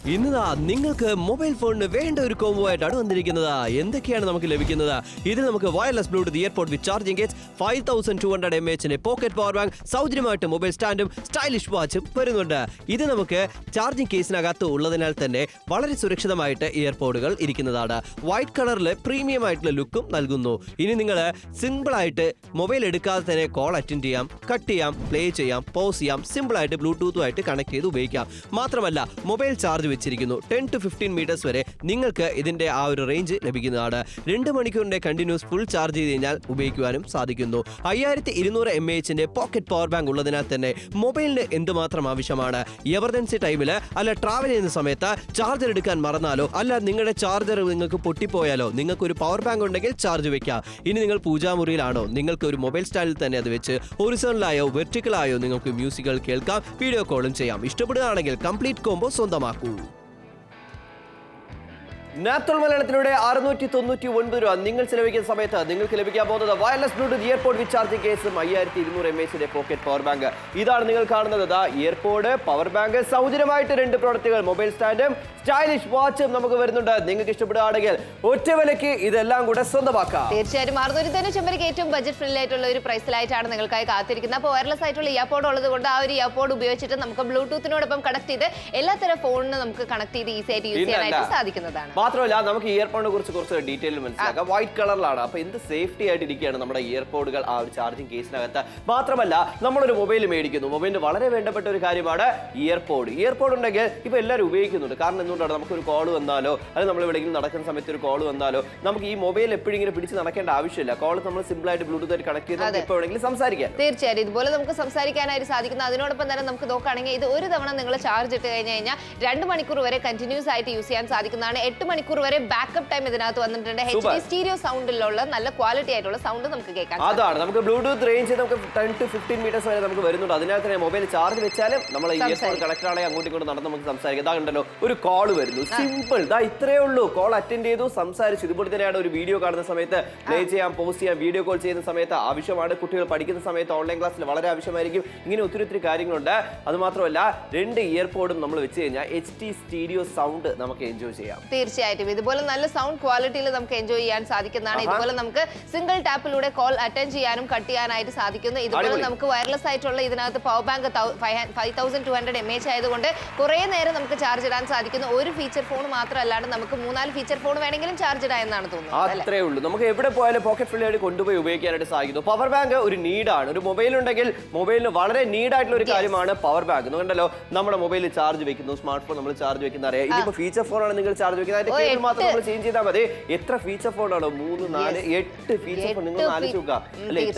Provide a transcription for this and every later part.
ഇന്നതാ നിങ്ങൾക്ക് മൊബൈൽ ഫോണിന് വേണ്ട ഒരു കോംബോ ആയിട്ടാണ് വന്നിരിക്കുന്നത്. എന്തൊക്കെയാണ് നമുക്ക് ലഭിക്കുന്നത്? ഇതിൽ നമുക്ക് wireless bluetooth earpod with charging case, 5200 mAh pocket power bank, സൗജന്യമായിട്ട് മൊബൈൽ സ്റ്റാൻഡും സ്റ്റൈലിഷ് വാച്ചും വരുന്നുണ്ട്. ഇത് നമുക്ക് ചാർജിംഗ് കേസിനകത്ത് ഉള്ളതിനാൽ തന്നെ വളരെ സുരക്ഷിതമായിട്ട് ഇയർപോഡുകൾ ഇരിക്കുന്നതാണ്. വൈറ്റ് കളറിൽ പ്രീമിയം ആയിട്ടുള്ള ലുക്കും നൽകുന്നു. ഇനി നിങ്ങൾ സിമ്പിൾ ആയിട്ട് മൊബൈൽ എടുക്കാതെ തന്നെ കോൾ അറ്റൻഡ് ചെയ്യാം, കട്ട് ചെയ്യാം, പ്ലേ ചെയ്യാം, പോസ് ചെയ്യാം, സിമ്പിൾ ആയിട്ട് ബ്ലൂടൂത്തുമായിട്ട് കണക്ട് ചെയ്ത് ഉപയോഗിക്കാം. മാത്രമല്ല മൊബൈൽ ചാർജ് വെച്ചിരിക്കുന്നു. 10 to 15 മീറ്റേഴ്സ് വരെ നിങ്ങൾക്ക് ഇതിന്റെ ആ ഒരു റേഞ്ച് ലഭിക്കുന്നതാണ്. 2 മണിക്കൂറിന്റെ കണ്ടിന്യൂസ് ഫുൾ ചാർജ് ചെയ്ത് കഴിഞ്ഞാൽ ഉപയോഗിക്കുവാനും സാധിക്കുന്നു. 5200 mAh പോക്കറ്റ് പവർ ബാങ്ക് ഉള്ളതിനാൽ തന്നെ മൊബൈലിന് എന്തുമാത്രം ആവശ്യമാണ്. എമർജൻസി ടൈമിൽ അല്ല ട്രാവൽ ചെയ്യുന്ന സമയത്ത് ചാർജർ എടുക്കാൻ മറന്നാലോ അല്ല നിങ്ങളുടെ ചാർജർ നിങ്ങൾക്ക് പൊട്ടിപ്പോയാലോ നിങ്ങൾക്ക് ഒരു പവർ ബാങ്ക് ഉണ്ടെങ്കിൽ ചാർജ് വെക്കാം. ഇനി നിങ്ങൾ പൂജാമുറിയിലാണോ നിങ്ങൾക്ക് ഒരു മൊബൈൽ സ്റ്റാൻഡിൽ തന്നെ അത് വെച്ച് ഹൊറിസോണലായോ വെർട്ടിക്കലായോ നിങ്ങൾക്ക് മ്യൂസിക്കുകൾ കേൾക്കാം, വീഡിയോ കോളും ചെയ്യാം. ഇഷ്ടപ്പെടുകയാണെങ്കിൽ കംപ്ലീറ്റ് കോംബോ സ്വന്തമാക്കൂ. നാത്തുൽ മലയാളത്തിലൂടെ 699 രൂപ നിങ്ങൾ ചെലവഴിക്കുന്ന സമയത്ത് നിങ്ങൾക്ക് ലഭിക്കാൻ പോകുന്നത് wireless bluetooth earpod with charging കേസും 5200 mAh പോക്കറ്റ് പവർ ബാങ്ക്. ഇതാണ് നിങ്ങൾ കാണുന്നത്. ഇയർപോഡ്, പവർ ബാങ്ക്, സൗജന്യമായിട്ട് 2 പ്രോഡക്റ്റുകൾ, മൊബൈൽ സ്റ്റാൻഡും സ്റ്റൈലിഷ് വാച്ചും നമുക്ക് വരുന്നുണ്ട്. നിങ്ങൾക്ക് ഇഷ്ടപ്പെടുകയാണെങ്കിൽ ഒറ്റ വിലയ്ക്ക് ഇതെല്ലാം കൂടെ സ്വന്തമാക്കാം. തീർച്ചയായും 690 ഏറ്റവും ബജറ്റ് ഫ്രണ്ട്ലി ആയിട്ടുള്ള ഒരു പ്രൈസിലായിട്ടാണ് നിങ്ങൾക്കായി കാത്തിരിക്കുന്നത്. അപ്പോൾ വയർലെസ് ആയിട്ടുള്ള ഇയർപോഡ് ഉള്ളത് കൊണ്ട് ആ ഒരു ഇയർപോഡ് ഉപയോഗിച്ചിട്ട് നമുക്ക് ബ്ലൂടൂത്തിനോടൊപ്പം കണക്ട് ചെയ്ത് എല്ലാത്തരം ഫോണിന് നമുക്ക് കണക്ട് ചെയ്ത് ഈസി ആയിട്ട് യൂസ് ചെയ്യാനായിട്ട് സാധിക്കുന്നതാണ്. മാത്രമല്ല നമുക്ക് ഇയർപോഡിനെ കുറിച്ച് കുറച്ച് ഡീറ്റെയിൽ മനസ്സിലാക്കാം. വൈറ്റ് കളറിലാണ്. അപ്പൊ എന്ത് സേഫ്റ്റി ആയിട്ട് ഇരിക്കുകയാണ് നമ്മുടെ ഇയർപോഡുകൾ ആ ഒരു ചാർജിംഗ് കേസിനകത്ത്. മാത്രമല്ല നമ്മളൊരു മൊബൈൽ മേടിക്കുന്നു, മൊബൈലിന് വളരെ വേണ്ടപ്പെട്ട ഒരു കാര്യമാണ് ഇയർപോഡ്. ഇയർപോഡ് ഉണ്ടെങ്കിൽ ഇപ്പൊ എല്ലാവരും ഉപയോഗിക്കുന്നുണ്ട്. കാരണം എന്തുകൊണ്ടാണ്, നമുക്കൊരു കോൾ വന്നാലോ അല്ലെങ്കിൽ നമ്മൾ എവിടെയെങ്കിലും നടക്കുന്ന സമയത്ത് ഒരു കോൾ വന്നാലോ നമുക്ക് ഈ മൊബൈൽ എപ്പോഴും ഇങ്ങനെ പിടിച്ച് നടക്കേണ്ട ആവശ്യമില്ല. കോൾ നമ്മൾ സിമ്പിൾ ആയിട്ട് ബ്ലൂടൂത്ത് ആയിട്ട് കണക്ട് ചെയ്ത് എപ്പോൾ വേണമെങ്കിലും സംസാരിക്കാം. തീർച്ചയായും ഇതുപോലെ നമുക്ക് സംസാരിക്കാനായിട്ട് സാധിക്കുന്നു. അതിനോടൊപ്പം തന്നെ നമുക്ക് നോക്കുകയാണെങ്കിൽ ഇത് ഒരു തവണ നിങ്ങൾ ചാർജ് ഇട്ട് കഴിഞ്ഞാൽ 2 മണിക്കൂർ വരെ കണ്ടിന്യൂസ് ആയിട്ട് യൂസ് ചെയ്യാൻ സാധിക്കുന്നതാണ്. 8 മണിക്കൂർ വരെ ബാക്കപ്പ് ടൈം ഇതിനകത്ത് വന്നിട്ടുണ്ട്. HD സ്റ്റീരിയോ സൗണ്ടിലുള്ള നല്ല ക്വാളിറ്റി ആയിട്ടുള്ള സൗണ്ട് നമുക്ക് കേൾക്കാം. അതാണ് നമുക്ക് ബ്ലൂടൂത്ത് റേഞ്ച് നമുക്ക് 10 to 15 മീറ്റേഴ്സ് വരെ നമുക്ക് വരുന്നുണ്ട്. അതിനകത്ത് തന്നെ മൊബൈൽ ചാർജ് വെച്ചാലും നമ്മൾ ഇയർഫോൺ കണക്ട് ആണെങ്കിൽ അങ്ങോട്ടും ഇങ്ങോട്ടും നടന്ന് നമുക്ക് സംസാരിക്കാം. ഇതാണ്ടല്ലോ ഒരു കോൾ വരുന്നു, സിമ്പിൾ, ഇതാ ഇത്രയേ ഉള്ളൂ. കോൾ അറ്റൻഡ് ചെയ്തു, സംസാരിച്ചു. ഇതുപോലെ തന്നെയാണ് ഒരു വീഡിയോ കാണുന്ന സമയത്ത് പ്ലേ ചെയ്യാം, പോസ്റ്റ് ചെയ്യാം, വീഡിയോ കോൾ ചെയ്യുന്ന സമയത്ത് ആവശ്യമാണ്. കുട്ടികൾ പഠിക്കുന്ന സമയത്ത് ഓൺലൈൻ ക്ലാസ്സിൽ വളരെ ആവശ്യമായിരിക്കും. ഇങ്ങനെ ഒത്തിരി കാര്യങ്ങളുണ്ട്. അത് മാത്രമല്ല 2 ഇയർപോഡും നമ്മൾ വെച്ച് കഴിഞ്ഞാൽ HD സ്റ്റീരിയോ സൗണ്ട് നമുക്ക് എൻജോയ് ചെയ്യാം. തീർച്ചയായിട്ടും ഇതുപോലെ നല്ല സൗണ്ട് ക്വാളിറ്റിയിൽ നമുക്ക് എൻജോയ് ചെയ്യാൻ സാധിക്കുന്നതാണ്. ഇതുപോലെ നമുക്ക് സിംഗിൾ ടാപ്പിലൂടെ കോൾ അറ്റൻഡ് ചെയ്യാനും കട്ട് ചെയ്യാനായിട്ട് സാധിക്കുന്നു. ഇതുപോലെ നമുക്ക് വയർലെസ് ആയിട്ടുള്ള ഇതിനകത്ത് പവർ ബാങ്ക് 5200 mAh ആയതുകൊണ്ട് കുറെ നേരം നമുക്ക് ചാർജ് ഇടാൻ സാധിക്കുന്നു. ഒരു ഫീച്ചർ ഫോൺ മാത്രമല്ലാണ്ട് നമുക്ക് 3-4 ഫീച്ചർ ഫോൺ വേണമെങ്കിലും ചാർജ് ഇടാം എന്നാണ് തോന്നുന്നത്. അത്രേ ഉള്ളൂ. നമുക്ക് എവിടെ പോയാലും പോക്കറ്റ് ഫ്രീ ആയിട്ട് കൊണ്ടുപോയി ഉപയോഗിക്കാനായിട്ട് സാധിക്കുന്നു. പവർ ബാങ്ക് ഒരു നീഡാണ്. ഒരു മൊബൈൽ ഉണ്ടെങ്കിൽ മൊബൈലിന് വളരെ നീഡായിട്ടുള്ള ഒരു കാര്യമാണ് പവർ ബാങ്ക്. എന്നുണ്ടല്ലോ നമ്മുടെ മൊബൈലിൽ ചാർജ് വെക്കുന്നു, സ്മാർട്ട് ഫോൺ നമ്മൾ ചാർജ് വെക്കുന്ന അറിയാം. ഇതിപ്പോ ഫീച്ചർ ഫോണാണ് നിങ്ങൾ ചാർജ് വെക്കുന്നത്, അതിന്റെ മാത്രം നമ്മൾ ചേഞ്ച് ചെയ്താൽ മതി. എത്ര ഫീച്ചർ ഫോണാണോ? 3, 4, 8 ഫീച്ചർ ഫോൺ നിങ്ങൾ ആലോചിച്ച് നോക്കുക.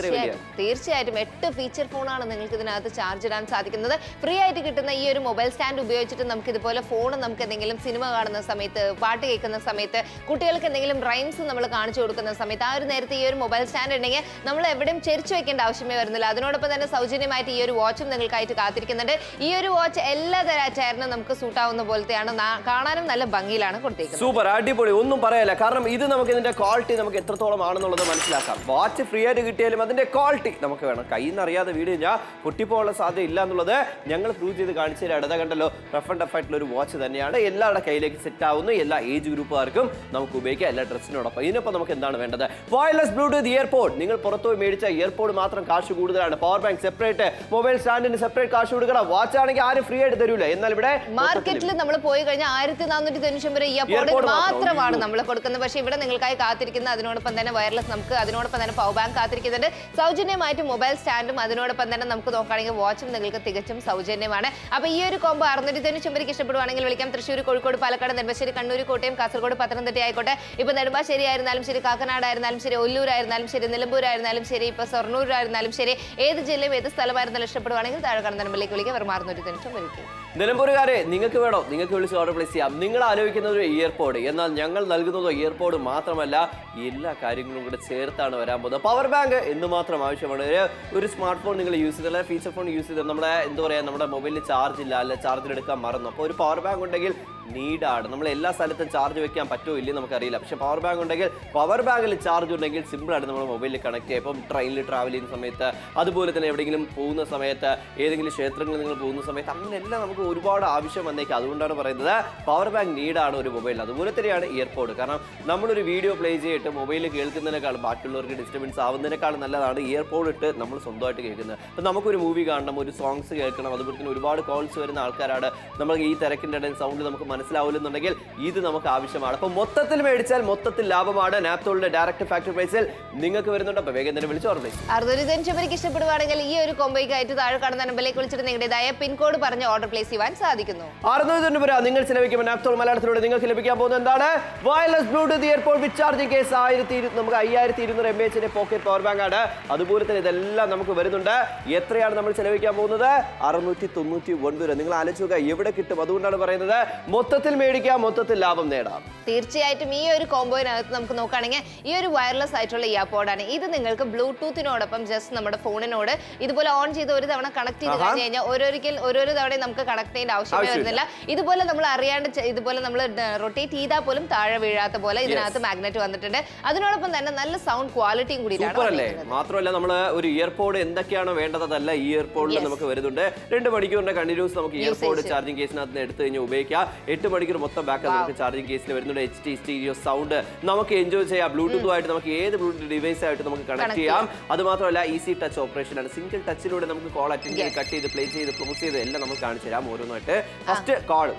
തീർച്ചയായിട്ടും 8 ഫീച്ചർ ഫോണാണ് നിങ്ങൾക്ക് ഇതിനകത്ത് ചാർജ് ഇടാൻ സാധിക്കുന്നത്. ഫ്രീ ആയിട്ട് കിട്ടുന്ന ഈ ഒരു മൊബൈൽ സ്റ്റാൻഡ് ഉപയോഗിച്ചിട്ട് നമുക്ക് ഇതുപോലെ ഫോൺ നമുക്ക് എന്തെങ്കിലും സിനിമ കാണുന്ന സമയത്ത്, പാട്ട് കേൾക്കുന്ന സമയത്ത്, കുട്ടികൾക്ക് എന്തെങ്കിലും റൈംസ് നമ്മൾ കാണിച്ചു കൊടുക്കുന്ന സമയത്ത് ആ ഒരു നേരത്തെ ഈ ഒരു മൊബൈൽ സ്റ്റാൻഡ് ഉണ്ടെങ്കിൽ നമ്മൾ എവിടെയും ചെരിച്ചു വെക്കേണ്ട ആവശ്യമേ വരുന്നില്ല. അതിനോടൊപ്പം തന്നെ സൗജന്യമായിട്ട് ഈ ഒരു വാച്ചും നിങ്ങൾക്കായിട്ട് കാത്തിരിക്കുന്നുണ്ട്. ഈ ഒരു വാച്ച് എല്ലാ തരത്തിനും നമുക്ക് സൂട്ട് ആവുന്ന പോലത്തെയാണ്, കാണാനും നല്ല ഭംഗിയിലാണ് കൊടുത്തേക്കുന്നത്. സൂപ്പർ, അടിപൊളി, ഒന്നും പറയാല്ല. കാരണം ഇത് നമുക്ക് ഇതിന്റെ ക്വാളിറ്റി നമുക്ക് എത്രത്തോളം ആണെന്നുള്ളത് മനസ്സിലാക്കാം. വാച്ച് ഫ്രീ ആയിട്ട് കിട്ടിയാലും അതിന്റെ ക്വാളിറ്റി നമുക്ക് വേണം. കയ്യിൽ നിന്ന് അറിയാതെ വീട് കഴിഞ്ഞാൽ പൊട്ടിപ്പോകാനുള്ള സാധ്യത ഇല്ല എന്നുള്ളത് ഞങ്ങൾ പ്രൂവ് ചെയ്ത് കാണിച്ചു തരാം. അടുത്ത കണ്ടല്ലോ, റഫ് ആൻഡ് ടഫ് ആയിട്ടുള്ള ഒരു വാച്ച് തന്നെയാണ്. എല്ലാവരുടെ കയ്യിലേക്ക് സെറ്റ് ആവുന്നു. എല്ലാ ഏജ് ഗ്രൂപ്പുകാർക്കും നമുക്ക് ഉപയോഗിക്കാം, എല്ലാ ഡ്രസ്സിനോടൊപ്പം. ഇതിനൊപ്പം നമുക്ക് എന്താണ് വേണ്ടത്? Wireless bluetooth earpod. നിങ്ങൾ പുറത്തുപോയി മേടിച്ച ഇയർപോഡ് മാത്രം കാശ് കൂടുതലാണ്. പവർ ബാങ്ക് സെപ്പറേറ്റ്, മൊബൈൽ സ്റ്റാൻഡിന് സെപ്പറേറ്റ് കാശ് കൊടുക്കണം. വാച്ച് ആണെങ്കിൽ ആരും ഫ്രീ ആയിട്ട് തരൂല. എന്നാൽ ഇവിടെ മാർക്കറ്റിൽ നമ്മൾ പോയി കഴിഞ്ഞാൽ 1499 ഇയർപോഡ് മാത്രമാണ് നമ്മൾ കൊടുക്കുന്നത്. പക്ഷേ ഇവിടെ നിങ്ങൾക്കായി കാത്തിരിക്കുന്ന അതിനോടൊപ്പം തന്നെ വയർലെസ്, നമുക്ക് അതിനോടൊപ്പം തന്നെ പവർ ബാങ്ക് കാത്തിരിക്കുന്നുണ്ട്. സൗജന്യമായിട്ട് മൊബൈൽ സ്റ്റാൻഡും അതിനോടൊപ്പം തന്നെ നമുക്ക് നോക്കുകയാണെങ്കിൽ വാച്ചും നിങ്ങൾക്ക് തികച്ചും സൗജന്യമാണ്. അപ്പോൾ ഈ ഒരു കോംബോ 699 ഇഷ്ടപ്പെടുവാണെങ്കിൽ വിളിക്കാം. തൃശ്ശൂർ, കോഴിക്കോട്, പാലക്കാട്, നെടുമ്പാശ്ശേരി, കണ്ണൂർ, കോട്ടയം, കാസർഗോഡ്, പത്തനംതിട്ട ആയിക്കോട്ടെ. ഇപ്പോൾ നെടുമ്പാശ്ശേരി ആയിരുന്നാലും ശരി, കാക്കനാട് ആയിരുന്നാലും ശരി, ഒല്ലൂരായിരുന്നാലും ശരി, നിലമ്പൂർ ആയിരുന്നാലും ശരി, ഇപ്പോൾ ഷൊർണൂരായിരുന്നാലും ശരി, ഏത് ജില്ലയും ഏത് സ്ഥലമായിരുന്നാലും ഇഷ്ടപ്പെടുവാണെങ്കിൽ താഴെ കാണുന്ന നമ്പറിലേക്ക് വിളിക്കാം. വെറും 699 നിലമ്പൂരുകാരെ നിങ്ങൾക്ക് വേണോ? നിങ്ങൾക്ക് വിളിച്ച് ഓർഡർ പ്ലേസ് ചെയ്യാം. നിങ്ങൾ ആലോചിക്കുന്നത് ഒരു ഇയർപോഡ്, എന്നാൽ ഞങ്ങൾ നൽകുന്നത് ഇയർപോഡ് മാത്രമല്ല, എല്ലാ കാര്യങ്ങളും കൂടെ ചേർത്താണ് വരാൻ പോകുന്നത്. പവർ ബാങ്ക് എന്ന് മാത്രം ആവശ്യമാണ്. ഒരു സ്മാർട്ട് ഫോൺ നിങ്ങൾ യൂസ് ചെയ്ത്, അല്ലെങ്കിൽ ഫീച്ചർ ഫോൺ യൂസ് ചെയ്ത് നമ്മുടെ എന്താ പറയുക, നമ്മുടെ മൊബൈലിൽ ചാർജ് ഇല്ല, അല്ല ചാർജിൽ എടുക്കാൻ മറന്നു. അപ്പോൾ ഒരു പവർ ബാങ്ക് ഉണ്ടെങ്കിൽ നീഡാണ്. നമ്മൾ എല്ലാ സ്ഥലത്തും ചാർജ് വെക്കാൻ പറ്റുമോ ഇല്ലയോ നമുക്കറിയില്ല. പക്ഷേ പവർ ബാങ്ക് ഉണ്ടെങ്കിൽ, പവർ ബാങ്കിൽ ചാർജ് ഉണ്ടെങ്കിൽ സിമ്പിളായിട്ട് നമ്മൾ മൊബൈലിൽ കണക്ട് ചെയ്യാം. ഇപ്പം ട്രെയിനിൽ ട്രാവൽ ചെയ്യുന്ന സമയത്ത്, അതുപോലെ തന്നെ എവിടെയെങ്കിലും പോകുന്ന സമയത്ത്, ഏതെങ്കിലും ക്ഷേത്രങ്ങളിൽ നിങ്ങൾ പോകുന്ന സമയത്ത്, അങ്ങനെയെല്ലാം നമുക്ക് ഒരുപാട് ആവശ്യം വന്നേക്കാം. അതുകൊണ്ടാണ് പറയുന്നത് പവർ ബാങ്ക് നീഡാണ് ഒരു മൊബൈലിൽ. അതുപോലെ തന്നെയാണ് ഇയർപോഡ്. കാരണം നമ്മളൊരു വീഡിയോ പ്ലേ ചെയ്തിട്ട് മൊബൈലിൽ കേൾക്കുന്നതിനേക്കാൾ, ബാക്കിയുള്ളവർക്ക് ഡിസ്റ്റർബൻസ് ആവുന്നതിനേക്കാൾ നല്ലതാണ് ഇയർപോഡ് ഇട്ട് നമ്മൾ സ്വന്തമായിട്ട് കേൾക്കുന്നത്. അപ്പം നമുക്കൊരു മൂവി കാണണം, ഒരു സോങ്സ് കേൾക്കണം, അതുപോലെ തന്നെ ഒരുപാട് കോൾസ് വരുന്ന ആൾക്കാരാണ്. നമ്മൾ ഈ തിരക്കിൻ്റെ ഇടയിൽ സൗണ്ട് നമുക്ക് മനസ്സിലാവില്ലെന്നുണ്ടെങ്കിൽ ഇത് നമുക്ക് ആവശ്യമാണ്. അപ്പം മൊത്തത്തിൽ മേടിച്ചാൽ മൊത്തത്തിൽ ലാഭമാണ്. നാപ്തോളിന്റെ ഡയറക്റ്റ് ഫാക്ടറി പ്രൈസിൽ നിങ്ങൾക്ക് വരുന്നുണ്ട്. അപ്പോൾ വേഗം തന്നെ വിളിച്ച് ഓർഡർ ചെയ്യും. 695 ഇഷ്ടപ്പെടുവാണെങ്കിൽ ഈ ഒരു കോംബോയ്ക്കായിട്ട് താഴെ കാണുന്ന നമ്പറിലേക്ക് വിളിച്ചിട്ട് നിങ്ങളുടേതായ പിൻകോഡ് പറഞ്ഞ് ഓർഡർ പ്ലേസ് ചെയ്യാൻ സാധിക്കുന്നു. 690 രൂപ നിങ്ങൾ ചിലവഴിക്കുമ്പോൾ നാപ്തോൾ മലയാളത്തിലൂടെ നിങ്ങൾക്ക് ലഭിക്കാൻ പോകുന്നത് എന്താണ്? Wireless bluetooth earpod with charging case. നമുക്ക് 5200 mAh പോക്കറ്റ് പവർ ബാങ്ക് ആണ്. അതുപോലെ തന്നെ ഇതെല്ലാം നമുക്ക് വരുന്നുണ്ട്. എത്രയാണ് നമ്മൾ ചെലവഴിക്കാൻ പോകുന്നത്? 699 രൂപ. നിങ്ങൾ ആലോചിക്കുക എവിടെ കിട്ടും. അതുകൊണ്ടാണ് പറയുന്നത് മൊത്തത്തിൽ മേടിക്കാം, മൊത്തത്തിൽ ലാഭം നേടാം. തീർച്ചയായിട്ടും ഈ ഒരു കോംബോയിനകത്ത് നമുക്ക് നോക്കുകയാണെങ്കിൽ ഈ ഒരു വയർലെസ് ആയിട്ടുള്ള ഇയർപോഡാണ്. ഇത് നിങ്ങൾക്ക് ബ്ലൂടൂത്തിനോടൊപ്പം ജസ്റ്റ് നമ്മുടെ ഫോണിനോട് ഇതുപോലെ ഓൺ ചെയ്ത് ഒരു തവണ കണക്ട് ചെയ്ത് കഴിഞ്ഞ് കഴിഞ്ഞാൽ ഓരോരോ തവണ നമുക്ക് കണക്ട് ചെയ്യേണ്ട ആവശ്യമേ വരുന്നില്ല. ഇതുപോലെ നമ്മൾ അറിയാണ്ട് ഇതുപോലെ നമ്മൾ റൊട്ടേറ്റ് ചെയ്താൽ പോലും താഴെ വീഴാത്ത പോലെ ഇതിനകത്ത് മാഗ്നറ്റ് വന്നിട്ടുണ്ട്. അതിനോടൊപ്പം തന്നെ നല്ല സൗണ്ട് ക്വാളിറ്റിയും കൂടിയിട്ടാണ്. മാത്രമല്ല നമ്മൾ ഒരു ഇയർപോഡ് എന്തൊക്കെയാണോ വേണ്ടത് അതല്ല ഇയർപോഡിൽ നമുക്ക് വരുന്നുണ്ട്. 2 മണിക്കൂറിന്റെ കണ്ടിന്യൂസ് നമുക്ക് ഇയർപോഡ് ചാർജിംഗ് കേസിനകത്ത് എടുത്തു കഴിഞ്ഞാൽ ഉപയോഗിക്കാം. 8 മണിക്കൂർ മൊത്തം ബാക്ക് നമുക്ക് ചാർജിംഗ് കേസിൽ വരുന്നുണ്ട്. HD സ്റ്റീരിയോ സൗണ്ട് നമുക്ക് എൻജോയ് ചെയ്യാം. ബ്ലൂടൂത്തുമായിട്ട് നമുക്ക് ഏത് ബ്ലൂടൂത്ത് ഡിവൈസ് ആയിട്ട് നമുക്ക് കണക്ട് ചെയ്യാം. അത് മാത്രമല്ല ഈസി ടച്ച് ഓപ്പറേഷൻ ആണ്. സിംഗിൾ ടച്ചിലൂടെ നമുക്ക് കോൾ അറ്റൻഡ് ചെയ്ത് കട്ട് ചെയ്ത് പ്ലേ ചെയ്ത് ക്ലോസ് ചെയ്ത് എല്ലാം നമുക്ക് കാണിച്ചു തരാം ഓരോന്നായിട്ട്. ഫസ്റ്റ്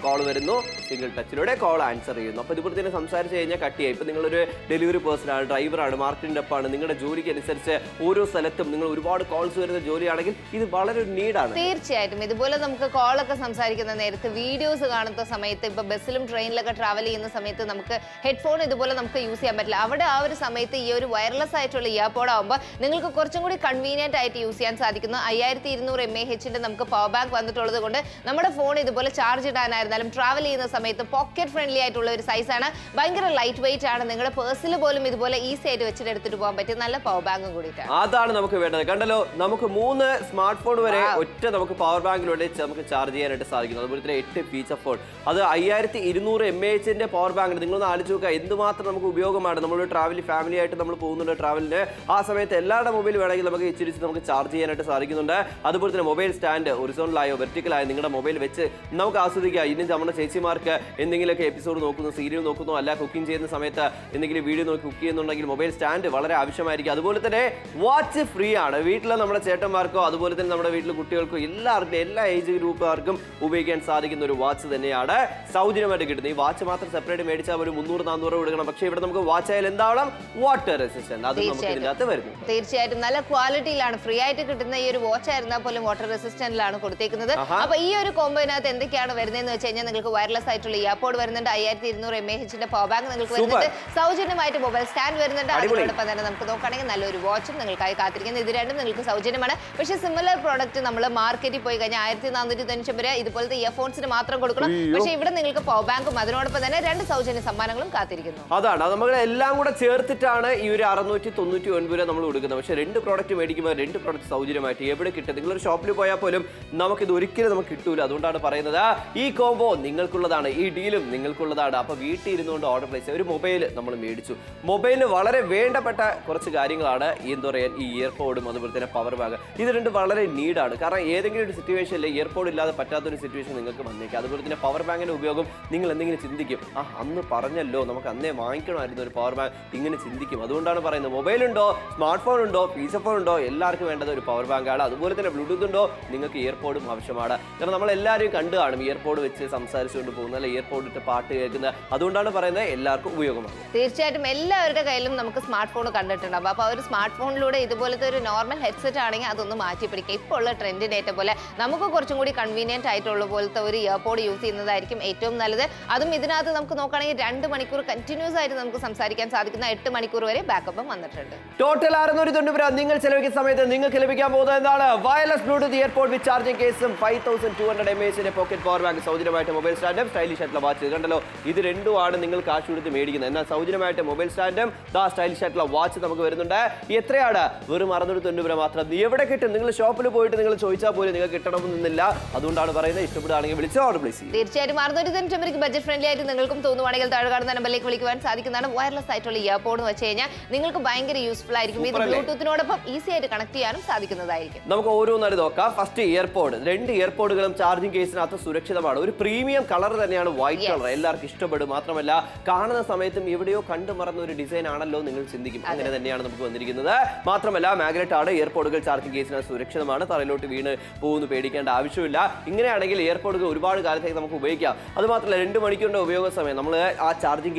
കോൾ വരുന്നു, സിംഗിൾ ടച്ചിലൂടെ കോൾ ആൻസർ ചെയ്യുന്നു. അപ്പോൾ ഇതുപോലെ തന്നെ സംസാരിച്ച് കഴിഞ്ഞാൽ കട്ട് ചെയ്യാം. ഇപ്പം നിങ്ങളൊരു ഡെലിവറി പേഴ്സൺ ആണ്, ഡ്രൈവറാണ്, മാർക്കറ്റിംഗ് ഡപ്പാണ്, നിങ്ങളുടെ ജോലിക്ക് അനുസരിച്ച് ഓരോ സ്ഥലത്തും നിങ്ങൾ ഒരുപാട് കോൾസ് വരുന്ന ജോലിയാണെങ്കിൽ ഇത് വളരെ നീഡാണ്. തീർച്ചയായിട്ടും ഇതുപോലെ നമുക്ക് കോളൊക്കെ സംസാരിക്കുന്ന നേരത്ത്, വീഡിയോസ് കാണുന്ന സമയത്ത്, ഇപ്പൊ ബസ്സിലും ട്രെയിനിലൊക്കെ ട്രാവൽ ചെയ്യുന്ന സമയത്ത് നമുക്ക് ഹെഡ്ഫോൺ ഇതുപോലെ നമുക്ക് യൂസ് ചെയ്യാൻ പറ്റില്ല. അവിടെ ആ ഒരു സമയത്ത് ഈ ഒരു വയർലെസ് ആയിട്ടുള്ള ഇയർപോഡ് ആകുമ്പോൾ നിങ്ങൾക്ക് കുറച്ചും കൂടി കൺവീനിയന്റ് ആയിട്ട് യൂസ് ചെയ്യാൻ സാധിക്കുന്നു. 5200 mAh നമുക്ക് പവർ ബാങ്ക് വന്നിട്ടുള്ളത് കൊണ്ട് നമ്മുടെ ഫോൺ ഇതുപോലെ ചാർജ് ഇടാനായിരുന്നാലും ട്രാവൽ ചെയ്യുന്ന സമയത്ത് പോക്കറ്റ് ഫ്രണ്ട്ലി ആയിട്ടുള്ള ഒരു സൈസാണ്. ഭയങ്കര ലൈറ്റ് വെയിറ്റ് ആണ്. നിങ്ങളുടെ പേഴ്സിൽ പോലും ഇതുപോലെ ഈസി ആയിട്ട് വെച്ചിട്ട് എടുത്തിട്ട് പോകാൻ പറ്റിയ നല്ല പവർ ബാങ്കും കൂടിയിട്ടാണ്. അതാണ് നമുക്ക് വേണ്ടത്. കണ്ടല്ലോ, നമുക്ക് 3 സ്മാർട്ട് ഫോൺ വരെ ഒറ്റ നമുക്ക് പവർ ബാങ്കിലൂടെ നമുക്ക് ചാർജ് ചെയ്യാനായിട്ട് സാധിക്കുന്നു. അതുപോലെ തന്നെ 8 ഫീച്ചർ ഫോൺ, അത് 5200 mAh പവർ ബാങ്ക്. നിങ്ങളൊന്ന് ആലോചിച്ച് നോക്കുക എന്തുമാത്രം നമുക്ക് ഉപയോഗമാണ്. നമ്മളൊരു ഫാമിലി ആയിട്ട് നമ്മൾ പോകുന്നുണ്ട് ട്രാവലിന്, ആ സമയത്ത് എല്ലാവരുടെ മൊബൈൽ വേണമെങ്കിൽ നമുക്ക് ഇച്ചിരി നമുക്ക് ചാർജ് ചെയ്യാനായിട്ട് സാധിക്കുന്നുണ്ട്. അതുപോലെ തന്നെ മൊബൈൽ സ്റ്റാൻഡ് ഒറിജിനലായോ വെർട്ടിക്കലായോ നിങ്ങളുടെ മൊബൈൽ വെച്ച് നമുക്ക് ആസ്വദിക്കാം. ഇനി നമ്മുടെ ചേച്ചിമാർക്ക് എന്തെങ്കിലുമൊക്കെ എപ്പിസോഡ് നോക്കുന്നു, സീരിയൽ നോക്കുന്നു, അല്ല കുക്കിംഗ് ചെയ്യുന്ന സമയത്ത് എന്തെങ്കിലും വീഡിയോ നോക്കി കുക്ക് ചെയ്യുന്നുണ്ടെങ്കിൽ മൊബൈൽ സ്റ്റാൻഡ് വളരെ ആവശ്യമായിരിക്കും. അതുപോലെ തന്നെ വാച്ച് ഫ്രീ ആണ്. വീട്ടിൽ നമ്മുടെ ചേട്ടന്മാർക്കോ അതുപോലെ തന്നെ നമ്മുടെ വീട്ടിലെ കുട്ടികൾക്കോ എല്ലാവർക്കും, എല്ലാ ഏജ് ഗ്രൂപ്പുകാർക്കും ഉപയോഗിക്കാൻ സാധിക്കുന്ന ഒരു വാച്ച് തന്നെയാണ് സൗജന്യമായിട്ട് കിട്ടുന്നത്. ഈ വാച്ച് മാത്രം സെപ്പറേറ്റ് മേടിച്ചാൽ ഒരു 300-400 കൊടുക്കണം. പക്ഷേ ഇവിടെ നമുക്ക് വാച്ച് ആയാലും എന്താവണം, വാട്ടർ റെസിസ്റ്റന്റ്. അത് നമുക്ക് ഇതിനകത്ത് വരുന്നു. തീർച്ചയായിട്ടും നല്ല ക്വാളിറ്റിയിലാണ് ഫ്രീ ആയിട്ട് കിട്ടുന്ന ഈ ഒരു വാച്ച് ആയിരുന്നാൽ പോലും വാട്ടർ റെസിസ്റ്റന്റിലാണ് കൊടുത്തേക്കുന്നത്. അപ്പൊ ഈ ഒരു കോംബോയിനകത്ത് എന്തൊക്കെയാണ് വരുന്നതെന്ന് വെച്ച് കഴിഞ്ഞാൽ നിങ്ങൾക്ക് വയർലെസ് ആയിട്ടുള്ള ഇയർപോഡ് വരുന്നുണ്ട്, 5200 mAh പവർ ബാങ്ക് നിങ്ങൾക്ക് വരുന്നുണ്ട്, സൗജന്യമായിട്ട് മൊബൈൽ സ്റ്റാൻഡ് വരുന്നുണ്ട്. അതിനോടൊപ്പം തന്നെ നമുക്ക് നോക്കുകയാണെങ്കിൽ നല്ലൊരു വാച്ചും നിങ്ങൾക്കായി കാത്തിരിക്കുന്നത്. ഇത് രണ്ടും നിങ്ങൾക്ക് സൗജന്യമാണ്. പക്ഷേ സിമിലർ പ്രോഡക്റ്റ് നമ്മൾ മാർക്കറ്റിൽ പോയി കഴിഞ്ഞാൽ 1490 രൂപ ഇതുപോലത്തെ ഇയർഫോൺസിന് മാത്രം കൊടുക്കണം. പക്ഷേ ഇവിടെ നിങ്ങൾക്ക് പവർ ബാങ്കും അതിനോടൊപ്പം തന്നെ 2 സൗജന്യ സമ്മാനങ്ങളും കാത്തിരിക്കുന്നു. അതാണ് നമ്മൾ എല്ലാം കൂടെ ചേർത്തിട്ടാണ് ഈ ഒരു 699 രൂപ നമ്മൾ കൊടുക്കുന്നത്. പക്ഷേ 2 പ്രോഡക്റ്റ് മേടിക്കുമ്പോൾ 2 പ്രോഡക്റ്റ് സൗജന്യമായിട്ട് എവിടെ കിട്ടും? നിങ്ങളൊരു ഷോപ്പിൽ പോയാൽ പോലും നമുക്കിത് ഒരിക്കലും നമുക്ക് കിട്ടൂല. അതുകൊണ്ടാണ് പറയുന്നത് ഈ കോംബോ നിങ്ങൾക്കുള്ളതാണ്, ഈ ഡീലും നിങ്ങൾക്കുള്ളതാണ്. അപ്പോൾ വീട്ടിൽ ഇരുന്നുകൊണ്ട് ഓർഡർ പ്ലേസ് ഒരു മൊബൈൽ നമ്മൾ മേടിച്ചു. മൊബൈലിന് വളരെ വേണ്ടപ്പെട്ട കുറച്ച് കാര്യങ്ങളാണ് എന്താ പറയുക, ഈ ഇയർപോഡും അതുപോലെ തന്നെ പവർ ബാങ്ക്. ഇത് 2 വളരെ നീഡാണ്. കാരണം ഏതെങ്കിലും ഒരു സിറ്റുവേഷനിൽ ഇയർപോഡ് ഇല്ലാതെ പറ്റാത്തൊരു സിറ്റുവേഷൻ നിങ്ങൾക്ക് വന്നേക്കാം. അതുപോലെ തന്നെ പവർ ബാങ്കിന്റെ ഉപയോഗം നിങ്ങൾ എന്തെങ്കിലും ചിന്തിക്കും, അന്ന് പറഞ്ഞല്ലോ നമുക്ക് അന്നേ വാങ്ങിക്കണമായിരുന്നു ഒരു പവർ ബാങ്ക്, ഇങ്ങനെ ചിന്തിക്കും. അതുകൊണ്ടാണ് പറയുന്നത് മൊബൈൽ ഉണ്ടോ, സ്മാർട്ട് ഫോൺ ഉണ്ടോ, ഫീച്ചർ ഫോൺ ഉണ്ടോ, എല്ലാവർക്കും വേണ്ടത് ഒരു പവർ ബാങ്കാണ്. അതുപോലെ തന്നെ ബ്ലൂടൂത്ത് ഉണ്ടോ, നിങ്ങൾക്ക് ഇയർപോഡും ആവശ്യമാണ്. കാരണം നമ്മൾ എല്ലാവരും കണ്ടു കാണും ഇയർപോഡ് വെച്ച് സംസാരിച്ചുകൊണ്ട് പോകുന്നത്, അല്ലെ ഇയർപോഡ് ഇട്ട് പാട്ട് കേൾക്കുന്നത്. അതുകൊണ്ടാണ് പറയുന്നത് എല്ലാവർക്കും ഉപയോഗമാണ്. തീർച്ചയായിട്ടും എല്ലാവരുടെ കയ്യിലും നമുക്ക് സ്മാർട്ട് ഫോൺ കണ്ടിട്ടുണ്ടാവും. അപ്പോൾ ഒരു സ്മാർട്ട് ഫോണിലൂടെ ഇതുപോലത്തെ ഒരു നോർമൽ ഹെഡ്സെറ്റ് ആണെങ്കിൽ അതൊന്ന് മാറ്റി പിടിക്കുക. ഇപ്പോൾ ഉള്ള ട്രെൻഡിന് ഏറ്റ പോലെ നമുക്ക് കുറച്ചും കൂടി കൺവീനിയന്റ് ആയിട്ടുള്ള പോലത്തെ ഒരു ഇയർപോഡ് യൂസ് ചെയ്യുന്നതായിരിക്കും ഏറ്റവും നല്ലത്. അതും ഇതിനകത്ത് നമുക്ക് നോക്കുകയാണെങ്കിൽ നോക്കുകയാണെങ്കിൽ 2 മണിക്കൂർ കണ്ടിന്യൂസ് ആയിട്ട് നമുക്ക് സംസാരിക്കാൻ സാധിക്കുന്ന 8 മണിക്കൂർ വരെ ബാക്കപ്പും വന്നിട്ടുണ്ട്. ടോട്ടൽ 690 നിങ്ങൾ ചെലവഴിക്കുന്ന സമയത്ത് നിങ്ങൾക്ക് ലഭിക്കാൻ പോകുന്നത് എന്താണ്? Wireless bluetooth earpod with charging കേസും 5200 mAh പോക്കറ്റ് പവർ ബാങ്ക്, സൗജന്യമായിട്ട് മൊബൈൽ സ്റ്റാൻഡും സ്റ്റൈലിഷ് ആയിട്ടുള്ള വാച്ച്. കണ്ടല്ലോ, ഇത് രണ്ടുമാണ് നിങ്ങൾ കാശ് കൊടുത്ത് മേടിക്കുന്നത്. എന്നാൽ സൗജന്യമായിട്ട് മൊബൈൽ സ്റ്റാൻഡും സ്റ്റൈലിഷ് ആയിട്ടുള്ള വാച്ച് നമുക്ക് വരുന്നുണ്ട്. എത്രയാണ്? വെറും 690 മാത്രം. എവിടെ കിട്ടും? നിങ്ങൾ ഷോപ്പിൽ പോയിട്ട് നിങ്ങൾ ചോദിച്ചാൽ പോലും നിങ്ങൾക്ക് കിട്ടണമെന്നില്ല. അതുകൊണ്ടാണ് പറയുന്നത്, ഇഷ്ടപ്പെടുകയാണെങ്കിൽ വിളിച്ച് ഓർഡർ പ്ലേസ് ചെയ്യും. തീർച്ചയായും 690 ബഡ്ജറ്റ് ഫ്രണ്ട്ലി ആയിട്ട് നിങ്ങൾക്കും തോന്നുവാണെങ്കിൽ താഴെ കാണുന്ന നമ്പറിലേക്ക് വിളിക്കുവാൻ സാധിക്കുന്നതാണ്. വയർലെസ് ആയിട്ടുള്ള ഇയർപോഡ് എന്ന് വെച്ച് കഴിഞ്ഞാൽ നിങ്ങൾക്ക് ഭയങ്കര യൂസ്ഫുൾ ആയിരിക്കും. ഇത് ബ്ലൂടൂത്തിനോടൊപ്പം ഈസി ആയിട്ട് കണക്ട് ചെയ്യാനും സാധിക്കുന്നതായിരിക്കും. നമുക്ക് ഓരോന്നായി നോക്കാം. First earpod. 2 ഇയർപോഡുകളും ചാർജിംഗ് കേസിനകത്ത് സുരക്ഷിതമാണ്. ഒരു പ്രീമിയം കളർ തന്നെയാണ് വൈറ്റ് കളർ. എല്ലാവർക്കും ഇഷ്ടപ്പെടും. മാത്രമല്ല കാണുന്ന സമയത്തും എവിടെയോ കണ്ടു മറന്ന ഒരു ഡിസൈൻ ആണല്ലോ നിങ്ങൾ ചിന്തിക്കും. അങ്ങനെ തന്നെയാണ് നമുക്ക് വന്നിരിക്കുന്നത്. മാത്രമല്ല മാഗ്നറ്റ് ആണ്. ഇയർപോഡുകൾ ചാർജിംഗ് കേസിനകത്ത് സുരക്ഷിതമാണ്. തറയിലോട്ട് വീണ് പോകുന്നു പേടിക്കേണ്ട ആവശ്യമില്ല. ഇങ്ങനെയാണെങ്കിൽ ഇയർപോഡുകൾ ഒരുപാട് കാലത്തേക്ക് നമുക്ക് ഉപയോഗിക്കാം. അത് മാത്രമല്ല 2 മണിക്കൂറിന്റെ ഉപയോഗ സമയം. നമ്മൾ ആ ചാർജിംഗ്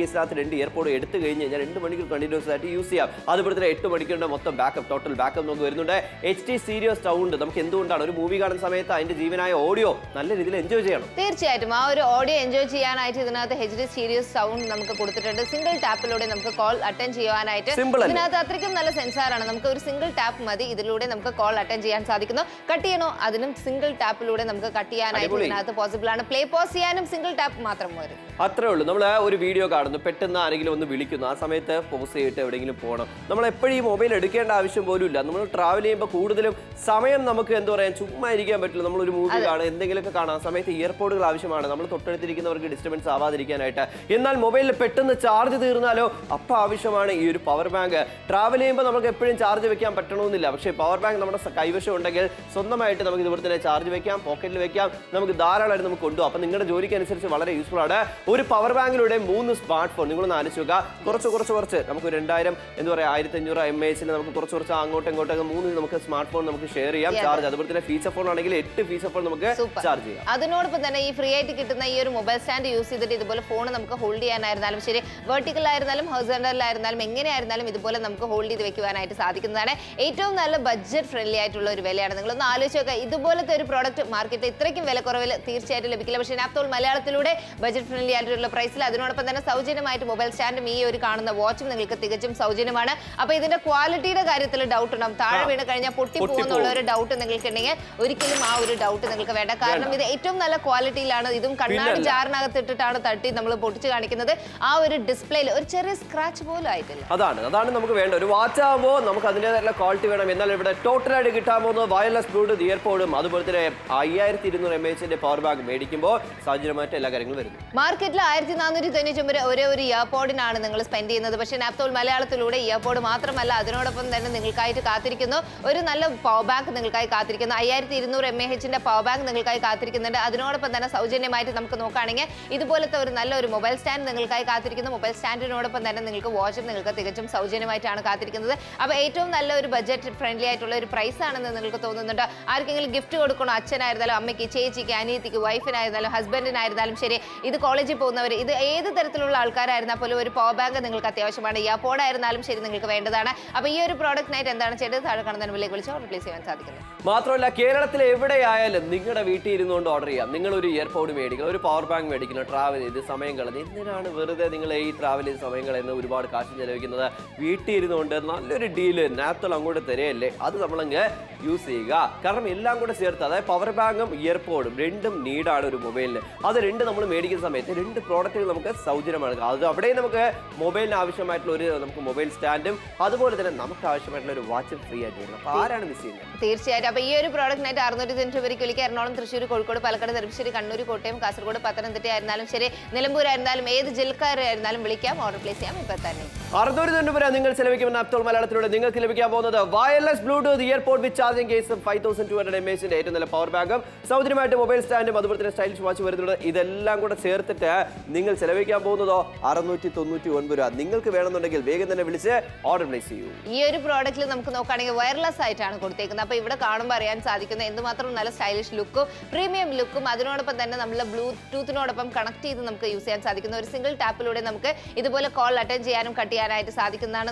കേസിനകത്ത് 2 ഇയർപോഡ് എടുത്തു കഴിഞ്ഞ് കഴിഞ്ഞാൽ 2 മണിക്കൂർ കണ്ടിന്യൂസ് ആയിട്ട് യൂസ് ചെയ്യാം. അതുപോലെ തന്നെ 8 മണിക്കൂറിന്റെ മൊത്തം ബാക്കപ്പ്, ടോട്ടൽ ബാക്കപ്പ് നമുക്ക് വരുന്നുണ്ട്. HD stereo sound. നമുക്ക് എന്തുകൊണ്ടാണ് ഒരു മൂവി കാണുന്ന സമയത്ത് അതിന്റെ ജീവനായ ഓഡിയോ നല്ല രീതിയിൽ എൻജോയ് ചെയ്യണം. തീർച്ചയായിട്ടും ആ ഒരു ഓഡിയോ എൻജോയ് ചെയ്യാനായിട്ട് ഇതിനകത്ത് HD സ്റ്റീരിയോ സൗണ്ട് നമുക്ക് കൊടുത്തിട്ടുണ്ട്. സിംഗിൾ ടാപ്പിലൂടെ നമുക്ക് കോൾ അറ്റൻഡ് ചെയ്യാനായിട്ട് ഇതിനകത്ത് അത്രയ്ക്കും നല്ല സെൻസാറാണ്. നമുക്ക് ഒരു സിംഗിൾ ടാപ്പ് മതി, ഇതിലൂടെ നമുക്ക് കോൾ അറ്റൻഡ് ചെയ്യാൻ സാധിക്കുന്നു. കട്ട് ചെയ്യണോ അതിനും സിംഗിൾ ടാപ്പിലൂടെ നമുക്ക് കട്ട് ചെയ്യാനായിട്ട് ഇതിനകത്ത് പോസിബിൾ ആണ്. പ്ലേ പോസ് ചെയ്യാനും സിംഗിൾ ടാപ്പ് മാത്രം വരും. അത്രേ ഉള്ളൂ. നമ്മൾ ഒരു വീഡിയോ കാണുന്നു, പെട്ടെന്ന് ആരെങ്കിലും ഒന്ന് വിളിക്കുന്നു, ആ സമയത്ത് പോസ് ചെയ്തിട്ട് എവിടെയെങ്കിലും പോകണം. നമ്മൾ എപ്പോഴും ഈ മൊബൈൽ എടുക്കേണ്ട ആവശ്യം പോലും ഇല്ല. നമ്മൾ ട്രാവൽ ചെയ്യുമ്പോൾ കൂടുതലും സമയം നമുക്ക് എന്താ പറയാ ചുമ്മാ ഇരിക്കാൻ പറ്റില്ല. നമ്മളൊരു മൂവി കാണുക, എന്തെങ്കിലുമൊക്കെ കാണാൻ സമയത്ത് ഇയർപോഡുകൾ ആവശ്യമാണ്. നമ്മൾ തൊട്ടടുത്തിരിക്കുന്നവർക്ക് ഡിസ്റ്റർബൻസ് ആവാതിരിക്കാനായിട്ട്. എന്നാൽ മൊബൈലിൽ പെട്ടെന്ന് ചാർജ് തീർന്നാലോ അപ്പം ആവശ്യമാണ് ഈ ഒരു പവർ ബാങ്ക്. ട്രാവൽ ചെയ്യുമ്പോൾ നമുക്ക് എപ്പോഴും ചാർജ് വെക്കാൻ പറ്റണമെന്നില്ല. പക്ഷേ പവർ ബാങ്ക് നമ്മുടെ കൈവശം ഉണ്ടെങ്കിൽ സ്വന്തമായിട്ട് നമുക്ക് ഇതുപോലെ തന്നെ ചാർജ് വെക്കാം, പോക്കറ്റിൽ വെക്കാം, നമുക്ക് ധാരാളമായിട്ട് നമുക്ക് കൊണ്ടുപോകാം. അപ്പം നിങ്ങളുടെ ജോലിക്ക് അനുസരിച്ച് വളരെ യൂസ്ഫുൾ ആണ്. ഒരു പവർ ബാങ്കിലൂടെ 3 സ്മാർട്ട് ഫോൺ നിങ്ങളൊന്ന് ആലോചിച്ച് നോക്കുക. കുറച്ച് നമുക്ക് 2000 എന്താ പറയുക 1500 mAh നമുക്ക് കുറച്ച് അങ്ങോട്ടും ഇങ്ങോട്ടൊക്കെ 3 നമുക്ക് സ്മാർട്ട് ഫോൺ നമുക്ക് ഷെയർ ചെയ്യാം ചാർജ്. അതുപോലെ തന്നെ ഫീച്ചർ ഫോൺ ആണെങ്കിൽ 8 ഫീച്ചർ ഫോൺ നമുക്ക് ചാർജ് ചെയ്യാം. അതിനോടൊപ്പം തന്നെ ഈ ഫ്രീ ആയിട്ട് കിട്ടുന്ന ഈ ഒരു മൊബൈൽ സ്റ്റാൻഡ് യൂസ് ചെയ്തിട്ട് ഇതുപോലെ ഫോൺ നമുക്ക് ഹോൾഡ് ചെയ്യാനായിരുന്നാലും ശരി, വെർട്ടിക്കൽ ആയിരുന്നാലും ഹൊറിസോണ്ടലായിരുന്നാലും എങ്ങനെയായിരുന്നാലും ഇതുപോലെ നമുക്ക് ഹോൾഡ് ചെയ്ത് വെക്കുവാനായിട്ട് സാധിക്കുന്നതാണ്. ഏറ്റവും നല്ല ബഡ്ജറ്റ് ഫ്രണ്ട്ലി ആയിട്ടുള്ള ഒരു വിലയാണ്. നിങ്ങളൊന്ന് ആലോചിച്ച് നോക്കുക, ഇതുപോലത്തെ ഒരു പ്രോഡക്റ്റ് മാർക്കറ്റിൽ ഇത്രയ്ക്കും വില കുറവിൽ തീർച്ചയായിട്ടും ലഭിക്കില്ല. പക്ഷേ നാപ്തോൾ മലയാളത്തിലൂടെ ബഡ്ജറ്റ് ഫ്രണ്ട്ലി ആയിട്ടുള്ള പ്രൈസിൽ അതിനോടൊപ്പം തന്നെ സൗജന്യമായിട്ട് മൊബൈൽ സ്റ്റാൻഡും ഈ ഒരു കാണുന്ന വാച്ചും നിങ്ങൾക്ക് തികച്ചും സൗജന്യമാണ്. അപ്പോൾ ഇതിന്റെ ക്വാളിറ്റിയുടെ കാര്യത്തിൽ ഡൗട്ട് ഉണ്ടാവും. താഴെ വീണ് കഴിഞ്ഞാൽ പൊട്ടിപ്പോകുന്നുള്ള ഒരു ഡൗട്ട് നിങ്ങൾക്ക് ഉണ്ടെങ്കിൽ ഒരിക്കലും ആ ഒരു ഡൗട്ട് നിങ്ങൾക്ക് വേണ്ട. കാരണം ഇത് ഏറ്റവും നല്ല ക്വാളിറ്റിയിലാണ്. ഇതും കണ്ണാടി ജാറിനകത്ത് ഇട്ടിട്ടാണ് തട്ടി നമ്മൾ പൊട്ടിച്ച് കാണിക്കുന്നത്. ആ ഒരു ഡിസ്പ്ലേയിൽ ഒരു ചെറിയ സ്ക്രാച്ച് പോലും ആയിട്ടില്ല. അതാണ് നമുക്ക് വേണ്ട. ഒരു വാച്ച് ആകുമ്പോൾ നമുക്ക് അതിൻ്റെതായിട്ടുള്ള ക്വാളിറ്റി വേണം. എന്നാൽ ഇവിടെ ടോട്ടലായിട്ട് കിട്ടാൻ പോകുന്നത് വയർലെസ് ബ്ലൂടൂത്ത് ഇയർപോഡും അതുപോലെ തന്നെ 5200 mAh പവർ ബാങ്ക് മേടിക്കുമ്പോൾ സൗജന്യമായിട്ട് എല്ലാ കാര്യങ്ങളും വരുന്നു. മാർക്കറ്റിൽ 1499 ഒരേ ഒരു ഇയർപോഡിനാണ് നിങ്ങൾ സ്പെൻഡ് ചെയ്യുന്നത്. പക്ഷേ നാപ്തോൾ മലയാളത്തിലൂടെ ഇയർപോഡ് മാത്രമല്ല, അതിനോടൊപ്പം തന്നെ നിങ്ങൾക്കായിട്ട് കാത്തിരിക്കുന്നു ഒരു നല്ല പവർ ബാങ്ക് നിങ്ങൾക്കായി കാത്തിരിക്കുന്നു. 5200 mAh പവർ ബാങ്ക് നിങ്ങൾക്കായി കാത്തിരിക്കുന്നുണ്ട്. അതിനോടൊപ്പം തന്നെ സൗജന്യമായിട്ട് നമുക്ക് നോക്കുകയാണെങ്കിൽ ഇതുപോലത്തെ ഒരു നല്ലൊരു മൊബൈൽ സ്റ്റാൻഡ് നിങ്ങൾക്കായി കാത്തിരിക്കുന്നു. മൊബൈൽ സ്റ്റാൻഡിനോടൊപ്പം തന്നെ നിങ്ങൾക്ക് വാച്ചും നിങ്ങൾക്ക് തികച്ചും സൗജന്യമായിട്ടാണ് കാത്തിരിക്കുന്നത്. അപ്പോൾ ഏറ്റവും നല്ല ഒരു ബഡ്ജറ്റ് ഫ്രണ്ട്ലി ആയിട്ടുള്ള ഒരു പ്രൈസ് ആണെന്ന് നിങ്ങൾക്ക് തോന്നുന്നുണ്ട്. ആർക്കെങ്കിലും ഗിഫ്റ്റ് കൊടുക്കണോ, അച്ഛനായിരുന്നാലും അമ്മയ്ക്ക്, ചേച്ചിക്ക്, അനിയത്തിക്ക്, വൈഫിനായിരുന്നാലും ഹസ്ബൻഡിനായിരുന്നാലും ശരി, ഇത് കോളേജിൽ പോകുന്നവർ, ഇത് ഏത് തരത്തിലുള്ള ആൾക്കാരായിരുന്നാൽ പോലും ഒരു പവർ ബാങ്ക് നിങ്ങൾക്ക് അത്യാവശ്യമാണ്. ഇയർപോഡ് ആയിരുന്നാലും ശരി നിങ്ങൾക്ക് വേണ്ടതാണ്. അപ്പോൾ ഈ ഒരു പ്രോഡക്റ്റിനായിട്ട് എന്താണ് ചെയ്തത്? താഴെ കാണുന്ന നമ്പറിലേക്ക് വിളിച്ച് ഓർഡർ പ്ലേസ് ചെയ്യാൻ സാധിക്കുന്നത്. മാത്രമല്ല കേരളത്തിൽ എവിടെയായാലും നിങ്ങളുടെ വീട്ടിൽ ഇരുന്നുകൊണ്ട് ഓർഡർ ചെയ്യാം. നിങ്ങൾ ഒരു ഇയർപോഡ് മേടിക്കണം, ഒരു പവർ ബാങ്ക് മേടിക്കണം, ട്രാവൽ ചെയ്ത് സമയം കളഞ്ഞ് എന്തിനാണ് വെറുതെ നിങ്ങൾ ഈ ട്രാവൽ ചെയ്ത് സമയം കളയുന്ന ഒരുപാട് കാശ് ചെലവഴിക്കുന്നത്? വീട്ടിൽ ഇരുന്നുകൊണ്ട് നല്ലൊരു ഡീല് നാപ്തോൾ അങ്ങോട്ട് തരയല്ലേ, അത് നമ്മളങ്ങ് യൂസ് ചെയ്യുക. കാരണം എല്ലാം കൂടെ ചേർത്ത്, അതായത് പവർ ബാങ്കും ഇയർപോഡും രണ്ടും നീഡാണ് ഒരു മൊബൈലിന്. അത് രണ്ട് നമ്മൾ മേടിക്കുന്ന സമയത്ത് 2 പ്രോഡക്റ്റുകൾ നമുക്ക് സൗജന്യമാണ്. അത് അവിടെ നമുക്ക് മൊബൈലിന് ആവശ്യമായിട്ടുള്ള ഒരു നമുക്ക് മൊബൈൽ സ്റ്റാൻഡും അതുപോലെ തന്നെ നമുക്ക് ആവശ്യമായിട്ടുള്ള ഒരു വാച്ചും ഫ്രീ ആയിട്ട് വരും. അപ്പോൾ ആരാണ് മിസ് ചെയ്യുന്നത്? തീർച്ചയായിട്ടും. അപ്പോൾ ഈ ഒരു പ്രോഡക്റ്റിനായിട്ട് 690 രൂപയ്ക്ക് വിളിക്കുക. എറണാകുളം, തൃശ്ശൂർ, കോഴിക്കോട്, പാലക്കാട്, നെടുമ്പാശ്ശേരി, കണ്ണൂർ, കോട്ടയം, കാസർഗോഡ്, പത്തനംതിട്ട ആയിരുന്നാലും ശരി, നിലമ്പൂരായിരുന്നാലും ഏത് ജില്ലക്കാരായിരുന്നാലും വിളിക്കാം, ഓർഡർ പ്ലേസ് ചെയ്യാം ഇപ്പോൾ തന്നെ. 690 നിങ്ങൾ ചെലവഴിക്കുമ്പോൾ നാപ്തോൾ മലയാളത്തിലൂടെ നിങ്ങൾക്ക് ലഭിക്കാൻ പോകുന്നത് wireless bluetooth earpod with charging കേസും 5200 mAh ഏറ്റവും നല്ല പവർ ബാങ്കും സൗജന്യമായിട്ട് മൊബൈൽ സ്റ്റാൻഡും അതുപോലെ തന്നെ സ്റ്റൈലിഷ് വാച്ച് വരുന്നുണ്ട്. ഇതെല്ലാം കൂടെ ചേർത്തിട്ട് നിങ്ങൾ ചെലവഴിക്കാൻ പോകുന്നതോ 699 രൂപ. നിങ്ങൾക്ക് വേണമെന്നുണ്ടെങ്കിൽ വേഗം തന്നെ വിളിച്ച് ഓർഡർ പ്ലേസ് ചെയ്യൂ. ഈ ഒരു പ്രോഡക്റ്റിൽ നമുക്ക് നോക്കുകയാണെങ്കിൽ വയർലെസ് ആയിട്ടാണ് കൊടുത്തേക്കുന്നത്. അപ്പോൾ ഇവിടെ കാണുമ്പോൾ അറിയാൻ സാധിക്കുന്ന എന്തുമാത്രം നല്ല സ്റ്റൈലിഷ് ലുക്കും പ്രീമിയം ലുക്കും അതിനോടൊപ്പം തന്നെ നമ്മൾ ബ്ലൂടൂത്തിനോടൊപ്പം കണക്ട് ചെയ്ത് നമുക്ക് യൂസ് ചെയ്യാൻ സാധിക്കുന്ന ഒരു സിംഗിൾ ടാപ്പിലൂടെ നമുക്ക് ഇതുപോലെ കോൾ അറ്റൻഡ് ചെയ്യാനും കട്ട് ചെയ്യാനായിട്ട് സാധിക്കുന്നതാണ്.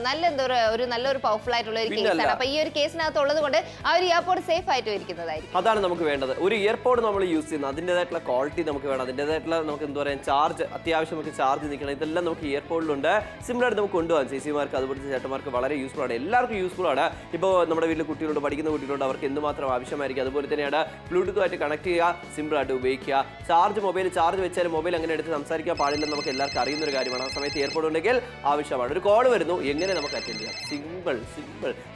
നല്ലൊരു പവർഫുൾ ആയിട്ടുള്ള ഒരു കേസാണ്. അപ്പോൾ ഈ ഒരു കേസിനകത്ത് ഉള്ളത് കൊണ്ട് ആ ഒരു ഇയർപോഡ് സേഫ് ആയിട്ട് ഇരിക്കുന്നതായിരിക്കും. അതാണ് നമുക്ക് വേണ്ടത്. ഒരു ഇയർപോഡ് നമ്മൾ യൂസ് ചെയ്യുന്നത് അതിൻ്റെതായിട്ടുള്ള ക്വാളിറ്റി നമുക്ക് വേണം. അതിൻ്റെതായിട്ടുള്ള നമുക്ക് എന്താ പറയുക ചാർജ് അത്യാവശ്യം അത്യാവശ്യം നമുക്ക് ചാർജ് നിൽക്കണം, ഇതെല്ലാം നമുക്ക് ഇയർപോഡിലുണ്ട്. സിമ്പിളായിട്ട് നമുക്ക് കൊണ്ടുപോകാം. ചേച്ചിമാർക്ക് അതുപോലത്തെ ചേട്ടന്മാർക്ക് വളരെ യൂസ്ഫുൾ ആണ്, എല്ലാവർക്കും യൂസ്ഫുൾ ആണ്. ഇപ്പോൾ നമ്മുടെ വീട്ടിൽ കുട്ടികളുണ്ട്, പഠിക്കുന്ന കുട്ടികളുണ്ട്, അവർക്ക് എന്തുമാത്രം ആവശ്യമായിരിക്കും. അതുപോലെ തന്നെയാണ് ബ്ലൂടൂത്തുമായിട്ട് കണക്ട് ചെയ്യുക, സിമ്പിളായിട്ട് ഉപയോഗിക്കുക. മൊബൈൽ ചാർജ് വെച്ചാൽ മൊബൈൽ അങ്ങനെ എടുത്ത് സംസാരിക്കാൻ പാടില്ലെന്ന് നമുക്ക് എല്ലാവർക്കും അറിയുന്ന ഒരു കാര്യമാണ്. ആ സമയത്ത് ഇയർപോഡ് ഉണ്ടെങ്കിൽ ആവശ്യമാണ്. ഒരു കോൾ വരുന്നു, എങ്ങനെ നമുക്ക് അറ്റൻഡ് ചെയ്യാം?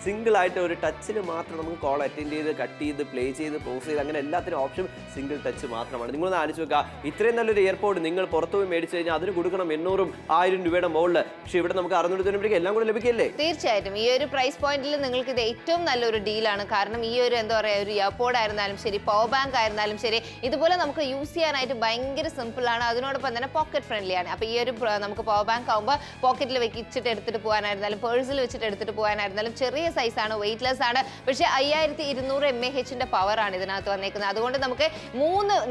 സിംഗിൾ ആയിട്ട് ഒരു ടച്ചിൽ മാത്രം നമുക്ക് കോൾ അറ്റൻഡ് ചെയ്ത് കട്ട് ചെയ്ത് പ്ലേ ചെയ്ത് പോസ് ചെയ്ത് അങ്ങനെ എല്ലാത്തിനും ഓപ്ഷൻ സിംഗിൾ ടച്ച് മാത്രമാണ്. നിങ്ങളൊന്ന് ആലോചിച്ച് വെക്കുക, ഇത്രയും നല്ലൊരു എയർപോഡ് നിങ്ങൾ പുറത്തു പോയി മേടിച്ചു കഴിഞ്ഞാൽ അതിന് കൊടുക്കണം 800-1000 രൂപയുടെ മുകളിൽ. പക്ഷേ ഇവിടെ നമുക്ക് 690 എല്ലാം കൂടെ ലഭിക്കില്ലേ? തീർച്ചയായിട്ടും ഈ ഒരു പ്രൈസ് പോയിന്റിൽ നിങ്ങൾക്ക് ഇത് ഏറ്റവും നല്ലൊരു ഡീലാണ്. കാരണം ഈ ഒരു എന്താ പറയുക, ഒരു ഇയർപോഡ് ആയിരുന്നാലും ശരി, പവർ ബാങ്ക് ആയിരുന്നാലും ശരി, ഇതുപോലെ നമുക്ക് യൂസ് ചെയ്യാനായിട്ട് ഭയങ്കര സിമ്പിൾ ആണ്. അതിനോടൊപ്പം തന്നെ പോക്കറ്റ് ഫ്രണ്ട്ലി ആണ്. അപ്പോൾ ഈ ഒരു നമുക്ക് പവർ ബാങ്ക് ആകുമ്പോൾ പോക്കറ്റിൽ വെച്ചിട്ട് എടുത്തിട്ട് പോകാനായിരുന്നാലും പേഴ്സിൽ വെച്ചിട്ട് എടുത്തിട്ട് പോകാനായിരുന്നാലും ചെറിയ സൈസാണ്, വെയിറ്റ്ലെസ് ആണ്. പക്ഷേ 5200 mAh പവർ ആണ് ഇതിനകത്ത് വന്നേക്കുന്നത്. അതുകൊണ്ട്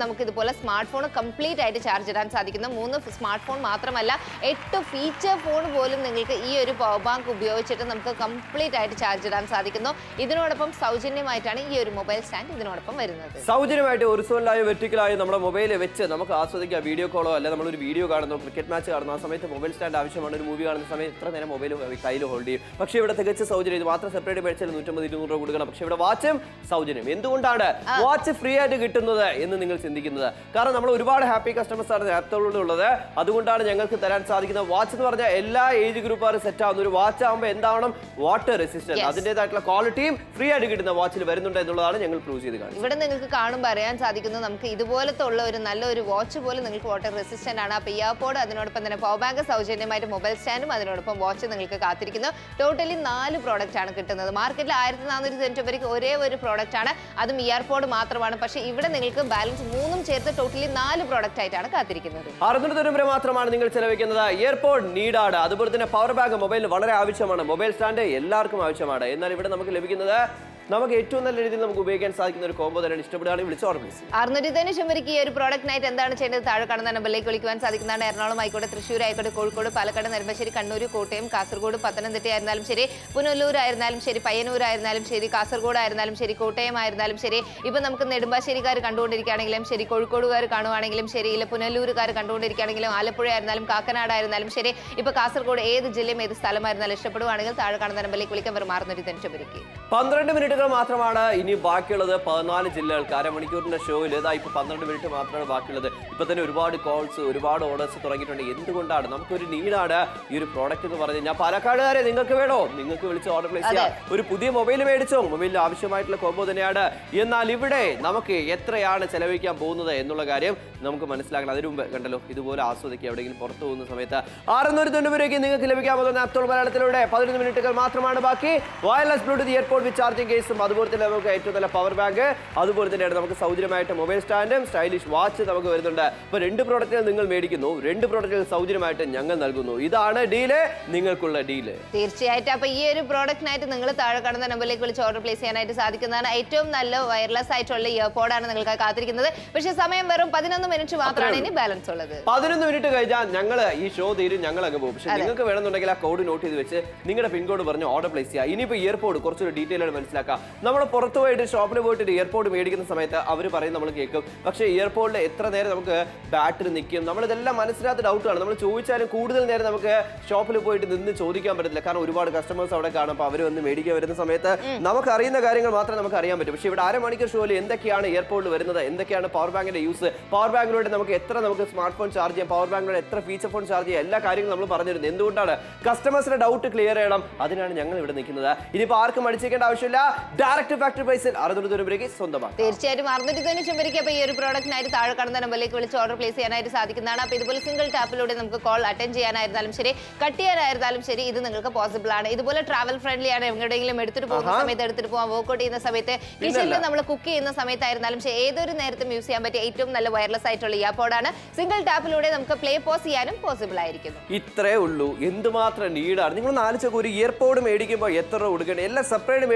നമുക്ക് ഇതുപോലെ സ്മാർട്ട് ഫോൺ കംപ്ലീറ്റ് ആയിട്ട് ചാർജ് ഇടാൻ സാധിക്കുന്നു. 3 സ്മാർട്ട് ഫോൺ മാത്രമല്ല 8 ഫീച്ചർ ഫോൺ പോലും നിങ്ങൾക്ക് ഈ ഒരു പവർ ബാങ്ക് ഉപയോഗിച്ചിട്ട് നമുക്ക് കംപ്ലീറ്റ് ആയിട്ട് ചാർജ് ഇടാൻ സാധിക്കുന്നു. ഇതിനോടൊപ്പം സൗജന്യമായിട്ടാണ് ഈ ഒരു മൊബൈൽ സ്റ്റാൻഡ് ഇതിനോടൊപ്പം വരുന്നത്. സൗജന്യമായിട്ട് ഒറിജിനലായോ വെർട്ടിക്കലായോ നമ്മുടെ മൊബൈലിൽ വെച്ച് നമുക്ക് ആസ്വദിക്കാം. വീഡിയോ കോളോ അല്ല നമ്മളൊരു വീഡിയോ കാണുന്നു, ക്രിക്കറ്റ് മാച്ച് കാണുന്നു, ആ സമയത്ത് മൊബൈൽ സ്റ്റാൻഡ് ആവശ്യമാണ്. ഒരു മൂവി കാണുന്ന സമയത്ത് എത്ര നേരം മൊബൈൽ കയ്യിൽ ഹോൾഡ് ചെയ്യും. പക്ഷേ ഇവിടെ തികച്ച സൗജന്യം. ഇത് മാത്രം സെപ്പറേറ്റ് മേടിച്ചാൽ 150-200 രൂപ കൊടുക്കണം. പക്ഷേ ഇവിടെ വാച്ചും സൗജന്യം. എന്തുകൊണ്ടാണ് വാച്ച് ഫ്രീ ആയിട്ട് കിട്ടുന്നത് എന്ന് നിങ്ങൾ ചിന്തിക്കുന്നത്? കാരണം നമ്മൾ ഒരുപാട് ഹാപ്പി കസ്റ്റമേഴ്സ് ആണ് ആപ്തോടുള്ളത്. അതുകൊണ്ടാണ് ഞങ്ങൾക്ക് തരാൻ സാധിക്കുന്ന വാച്ച് എന്ന് പറഞ്ഞാൽ എല്ലാ ഏജ് ഗ്രൂപ്പുകാരും സെറ്റ് ആവുന്ന ഒരു വാച്ച് ആകുമ്പോൾ എന്താവണം? വാട്ടർ റെസിസ്റ്റന്റ്, അതിൻ്റെതായിട്ടുള്ള ക്വാളിറ്റിയും ഫ്രീ ആയിട്ട് കിട്ടുന്ന വാച്ചിൽ വരുന്നുണ്ട് എന്നുള്ളതാണ് ഞങ്ങൾ പ്രൂവ് ചെയ്ത് കാണിച്ചത്. ഇവിടെ നിങ്ങൾക്ക് കാണുമ്പോൾ അറിയാൻ സാധിക്കുന്നു നമുക്ക് ഇതുപോലത്തെ ഉള്ള ഒരു നല്ലൊരു വാച്ച് പോലും നിങ്ങൾക്ക് വാട്ടർ റെസിസ്റ്റന്റ് ആണ്. അപ്പോൾ ഇയർപോഡ്, അതിനോടൊപ്പം തന്നെ പവർ ബാങ്ക് സൗജന്യമായിട്ട് മൊബൈൽ സ്റ്റാൻഡും അതിനോടൊപ്പം വാച്ച് നിങ്ങൾക്ക് കാത്തിരിക്കുന്നു. ടോട്ടലി 4 പ്രോഡക്റ്റ് ആണ് കിട്ടുന്നത്. മാർക്കറ്റിൽ 1490 രൂപയ്ക്ക് ഒരേ ഒരു പ്രോഡക്റ്റ് ആണ്, അതും ഇയർപോഡ് മാത്രമാണ്. പക്ഷേ ഇവിടെ നിങ്ങൾക്ക് ബാലൻസ് 3 ചേർത്ത് ടോട്ടലി 4 പ്രോഡക്റ്റ് ആയിട്ടാണ് കാത്തിരിക്കുന്നത്. 600 രൂപ മാത്രമാണ് നിങ്ങൾ ചെലവഴിക്കുന്നത്. ഇയർപോഡ് നീഡാണ്, അതുപോലെ തന്നെ പവർ ബാങ്ക് മൊബൈലിന് വളരെ ആവശ്യമാണ്, മൊബൈൽ സ്റ്റാൻഡ് എല്ലാവർക്കും ആവശ്യമാണ്. എന്നാൽ ഇവിടെ നമുക്ക് ലഭിക്കുന്നത് നമുക്ക് ഏറ്റവും നല്ല രീതിയിൽ നമുക്ക് ഉപയോഗിക്കാൻ സാധിക്കുന്ന ഒരു കോംബോ തന്നെയാണ്. ഇഷ്ടപ്പെടുകയാണെങ്കിൽ വിളിച്ച് ഓർഡർ പ്ലേസ്. 690 രൂപയ്ക്ക് ഈ ഒരു പ്രോഡക്റ്റിനായിട്ട് എന്താണ് ചെയ്യേണ്ടത്? താഴെ കാണുന്ന നമ്പറിലേക്ക് വിളിക്കുവാൻ സാധിക്കുന്നതാണ്. എറണാകുളം ആയിക്കോട്ടെ, തൃശ്ശൂർ ആയിക്കോട്ടെ, കോഴിക്കോട്, പാലക്കാട്, നെടുമ്പാശ്ശേരി, കണ്ണൂർ, കോട്ടയം, കാസർഗോഡ്, പത്തനംതിട്ട ആയിരുന്നാലും ശരി, പുനലൂർ ആയിരുന്നാലും ശരി, പയ്യന്നൂർ ആയിരുന്നാലും ശരി, കാസർഗോഡ് ആയിരുന്നാലും ശരി, കോട്ടയം ആയിരുന്നാലും ശരി, ഇപ്പം നമുക്ക് നെടുമ്പാശ്ശേരിക്കാർ കണ്ടുകൊണ്ടിരിക്കുകയാണെങ്കിലും ശരി, കോഴിക്കോടുകാർ കാണുവാണെങ്കിലും ശരി, ഇല്ല പുനലൂരുകാർ കണ്ടുകൊണ്ടിരിക്കുകയാണെങ്കിലും, ആലപ്പുഴ ആയിരുന്നാലും കാക്കനാട് ആയിരുന്നാലും ശരി, ഇപ്പൊ കാസർഗോഡ് ഏത് ജില്ലയും ഏത് സ്ഥലമായിരുന്നാലും ഇഷ്ടപ്പെടുവാണെങ്കിൽ താഴെ കാണുന്ന നമ്പറിലേക്ക് വിളിക്കാൻ വെറും 690 രൂപയ്ക്ക്. 12 മിനിറ്റുകൾ മാത്രമാണ് ഇനി ബാക്കിയുള്ളത്. 14 ജില്ലകൾക്ക് അരമണിക്കൂറിന്റെ ഷോയിൽ ഇതാ ഇപ്പൊ 12 മിനിറ്റ് മാത്രമാണ് ബാക്കിയുള്ളത്. ഇപ്പൊ തന്നെ ഒരുപാട് കോൾസ്, ഒരുപാട് ഓർഡേഴ്സ് തുടങ്ങിയിട്ടുണ്ട്. എന്തുകൊണ്ടാണ്? നമുക്കൊരു നീഡാണ് ഈ ഒരു പ്രോഡക്റ്റ് എന്ന് പറഞ്ഞു കഴിഞ്ഞാൽ. പാലക്കാടുകാരെ നിങ്ങൾക്ക് വേണോ? നിങ്ങൾക്ക് വിളിച്ച് ഓർഡർ പ്ലേസ് ചെയ്യാം. ഒരു പുതിയ മൊബൈൽ മേടിച്ചോ? മൊബൈലിൽ ആവശ്യമായിട്ടുള്ള കോംബോ തന്നെയാണ്. എന്നാൽ ഇവിടെ നമുക്ക് എത്രയാണ് ചെലവഴിക്കാൻ പോകുന്നത് എന്നുള്ള കാര്യം നമുക്ക് മനസ്സിലാക്കണം. അതിനു മുമ്പ് കണ്ടല്ലോ, ഇതുപോലെ ആസ്വദിക്കുക. എവിടെയെങ്കിലും പുറത്തു പോകുന്ന സമയത്ത് 690 രൂപയ്ക്ക് നിങ്ങൾക്ക് ലഭിക്കാൻ പോകുന്ന ആപ്തോൾ മലയാളത്തിലൂടെ 15 മിനിറ്റുകൾ മാത്രമാണ് ബാക്കി. Wireless bluetooth earpod with charging കേസും, അതുപോലെ തന്നെ നമുക്ക് ഏറ്റവും നല്ല പവർ ബാങ്ക്, അതുപോലെ തന്നെയാണ് നമുക്ക് സൗജന്യമായിട്ട് മൊബൈൽ സ്റ്റാൻഡും സ്റ്റൈലിഷ് വാച്ച് നമുക്ക് വരുന്നുണ്ട്. അപ്പോൾ 2 പ്രോഡക്റ്റുകൾ നിങ്ങൾ മേടിക്കുന്നു, 2 പ്രോഡക്റ്റുകൾ സൗജന്യമായിട്ട് ഞങ്ങൾ നൽകുന്നു. ഇതാണ് ഡീല്, നിങ്ങൾക്കുള്ള ഡീല്. തീർച്ചയായിട്ടും. അപ്പോൾ ഈ ഒരു പ്രോഡക്റ്റിനായിട്ട് നിങ്ങൾ താഴെ കാണുന്ന നമ്പറിലേക്ക് വിളിച്ച് ഓർഡർ പ്ലേസ് ചെയ്യാനായിട്ട് സാധിക്കുന്നതാണ്. ഏറ്റവും നല്ല വയർലെസ് ആയിട്ടുള്ള ഇയർപോഡാണ് നിങ്ങൾക്ക് കാത്തിരിക്കുന്നത്. പക്ഷേ സമയം വെറും 11 മിനിറ്റ് മാത്രമാണ് ഇനി ബാലൻസ് ഉള്ളത്. 11 മിനിറ്റ് കഴിഞ്ഞാൽ ഞങ്ങൾ ഈ ഷോ തീരും, ഞങ്ങൾ അങ്ങ് പോകും. പക്ഷേ നിങ്ങൾക്ക് വേണമെന്നുണ്ടെങ്കിൽ ആ കോഡ് നോട്ട് ചെയ്ത് വെച്ച് നിങ്ങളുടെ പിൻകോഡ് പറഞ്ഞ് ഓർഡർ പ്ലേസ് ചെയ്യുക. ഇനിയിപ്പോൾ ഇയർപോഡ് കുറച്ചൊരു ഡീറ്റെയിൽ ആയിട്ട് മനസ്സിലാക്കാം. നമ്മൾ പുറത്ത് പോയിട്ട് ഷോപ്പിൽ പോയിട്ട് ഇയർപോഡ് മേടിക്കുന്ന സമയത്ത് അവർ പറയും നമ്മൾ കേൾക്കും. പക്ഷേ ഇയർപോഡിൽ എത്ര നേരം നമുക്ക് ബാറ്ററി നിൽക്കും, നമ്മളിതെല്ലാം മനസ്സിലാത്ത ഡൗട്ടാണ്. നമ്മൾ ചോദിച്ചാലും കൂടുതൽ നേരം നമുക്ക് ഷോപ്പിൽ പോയിട്ട് നിന്ന് ചോദിക്കാൻ പറ്റത്തില്ല. കാരണം ഒരുപാട് കസ്റ്റമേഴ്സ് അവിടെ കാണും. അപ്പോൾ അവർ വന്ന് മേടിക്കാൻ വരുന്ന സമയത്ത് നമുക്ക് അറിയുന്ന കാര്യങ്ങൾ മാത്രമേ നമുക്ക് അറിയാൻ പറ്റും. പക്ഷേ ഇവിടെ അരമണിക്കൂർ ഷോയിൽ എന്തൊക്കെയാണ് ഇയർപോഡിൽ വരുന്നത്, എന്തൊക്കെയാണ് പവർ ബാങ്കിന്റെ യൂസ്, പവർ ബാങ്കിലൂടെ നമുക്ക് എത്ര നമുക്ക് സ്മാർട്ട് ഫോൺ ചാർജ് ചെയ്യാം, പവർ ബാങ്കിലൂടെ എത്ര ഫീച്ചർ ഫോൺ ചാർജ് ചെയ്യാം, എല്ലാ കാര്യങ്ങളും നമ്മൾ പറഞ്ഞിരുന്നത്. എന്തുകൊണ്ടാണ്? കസ്റ്റമേഴ്സിന്റെ ഡൗട്ട് ക്ലിയർ ചെയ്യണം. അതിനാണ് ഞങ്ങൾ ഇവിടെ നിൽക്കുന്നത്. ഇനിയിപ്പോൾ ആർക്കും അടിച്ചേക്കേണ്ട ആവശ്യമില്ല. ഡയറക്റ്റ് ഫാക്ടറി പ്രൈസിൽ 690 രൂപയ്ക്ക് സ്വന്തമാക്കാം. തീർച്ചയായിട്ടും 690 രൂപയ്ക്ക്. അപ്പോൾ ഈ ഒരു പ്രോഡക്റ്റിനായിട്ട് താഴെ കാണുന്ന നമ്പറിലേക്ക് വിളിച്ച് ഓർഡർ പ്ലേസ് ചെയ്യാനായിട്ട് സാധിക്കുന്നതാണ്. അപ്പോൾ ഇതുപോലെ സിംഗിൾ ടാപ്പിലൂടെ നമുക്ക് കോൾ അറ്റൻഡ് ചെയ്യാനായിരുന്നാലും ശരി, കട്ട് ചെയ്യാനായിരുന്നാലും ശരി, ഇത് നിങ്ങൾക്ക് പോസിബിൾ ആണ്. ഇതുപോലെ ട്രാവൽ ഫ്രണ്ട്ലി ആണ്. എവിടെയെങ്കിലും എടുത്തിട്ട് പോകുന്ന സമയത്ത് എടുത്തിട്ട് പോകാം, വർക്ക്ഔട്ട് ചെയ്യുന്ന സമയത്ത്, കിച്ചണിൽ നമ്മൾ കുക്ക് ചെയ്യുന്ന സമയത്തായിരുന്നാലും ശരി, ഏതൊരു നേരത്തും യൂസ് ചെയ്യാൻ പറ്റിയ ഏറ്റവും നല്ല വയർലെസ് ആയിട്ടുള്ള ഇയർപോഡാണ്. സിംഗിൾ ടാപ്പിലൂടെ നമുക്ക് പ്ലേ പോസ് ചെയ്യാനും പോസിബിൾ ആയിരിക്കുന്നു. ഇത്രേ ഉള്ളൂ. എന്തുമാത്രം നീഡാണ്. നിങ്ങളൊന്ന് ആലോചിച്ചൊക്കെ, ഒരു ഇയർപോഡ് മേടിക്കുമ്പോൾ എത്ര രൂപ കൊടുക്കേണ്ടത്? എല്ലാം സെപ്പറേറ്റ്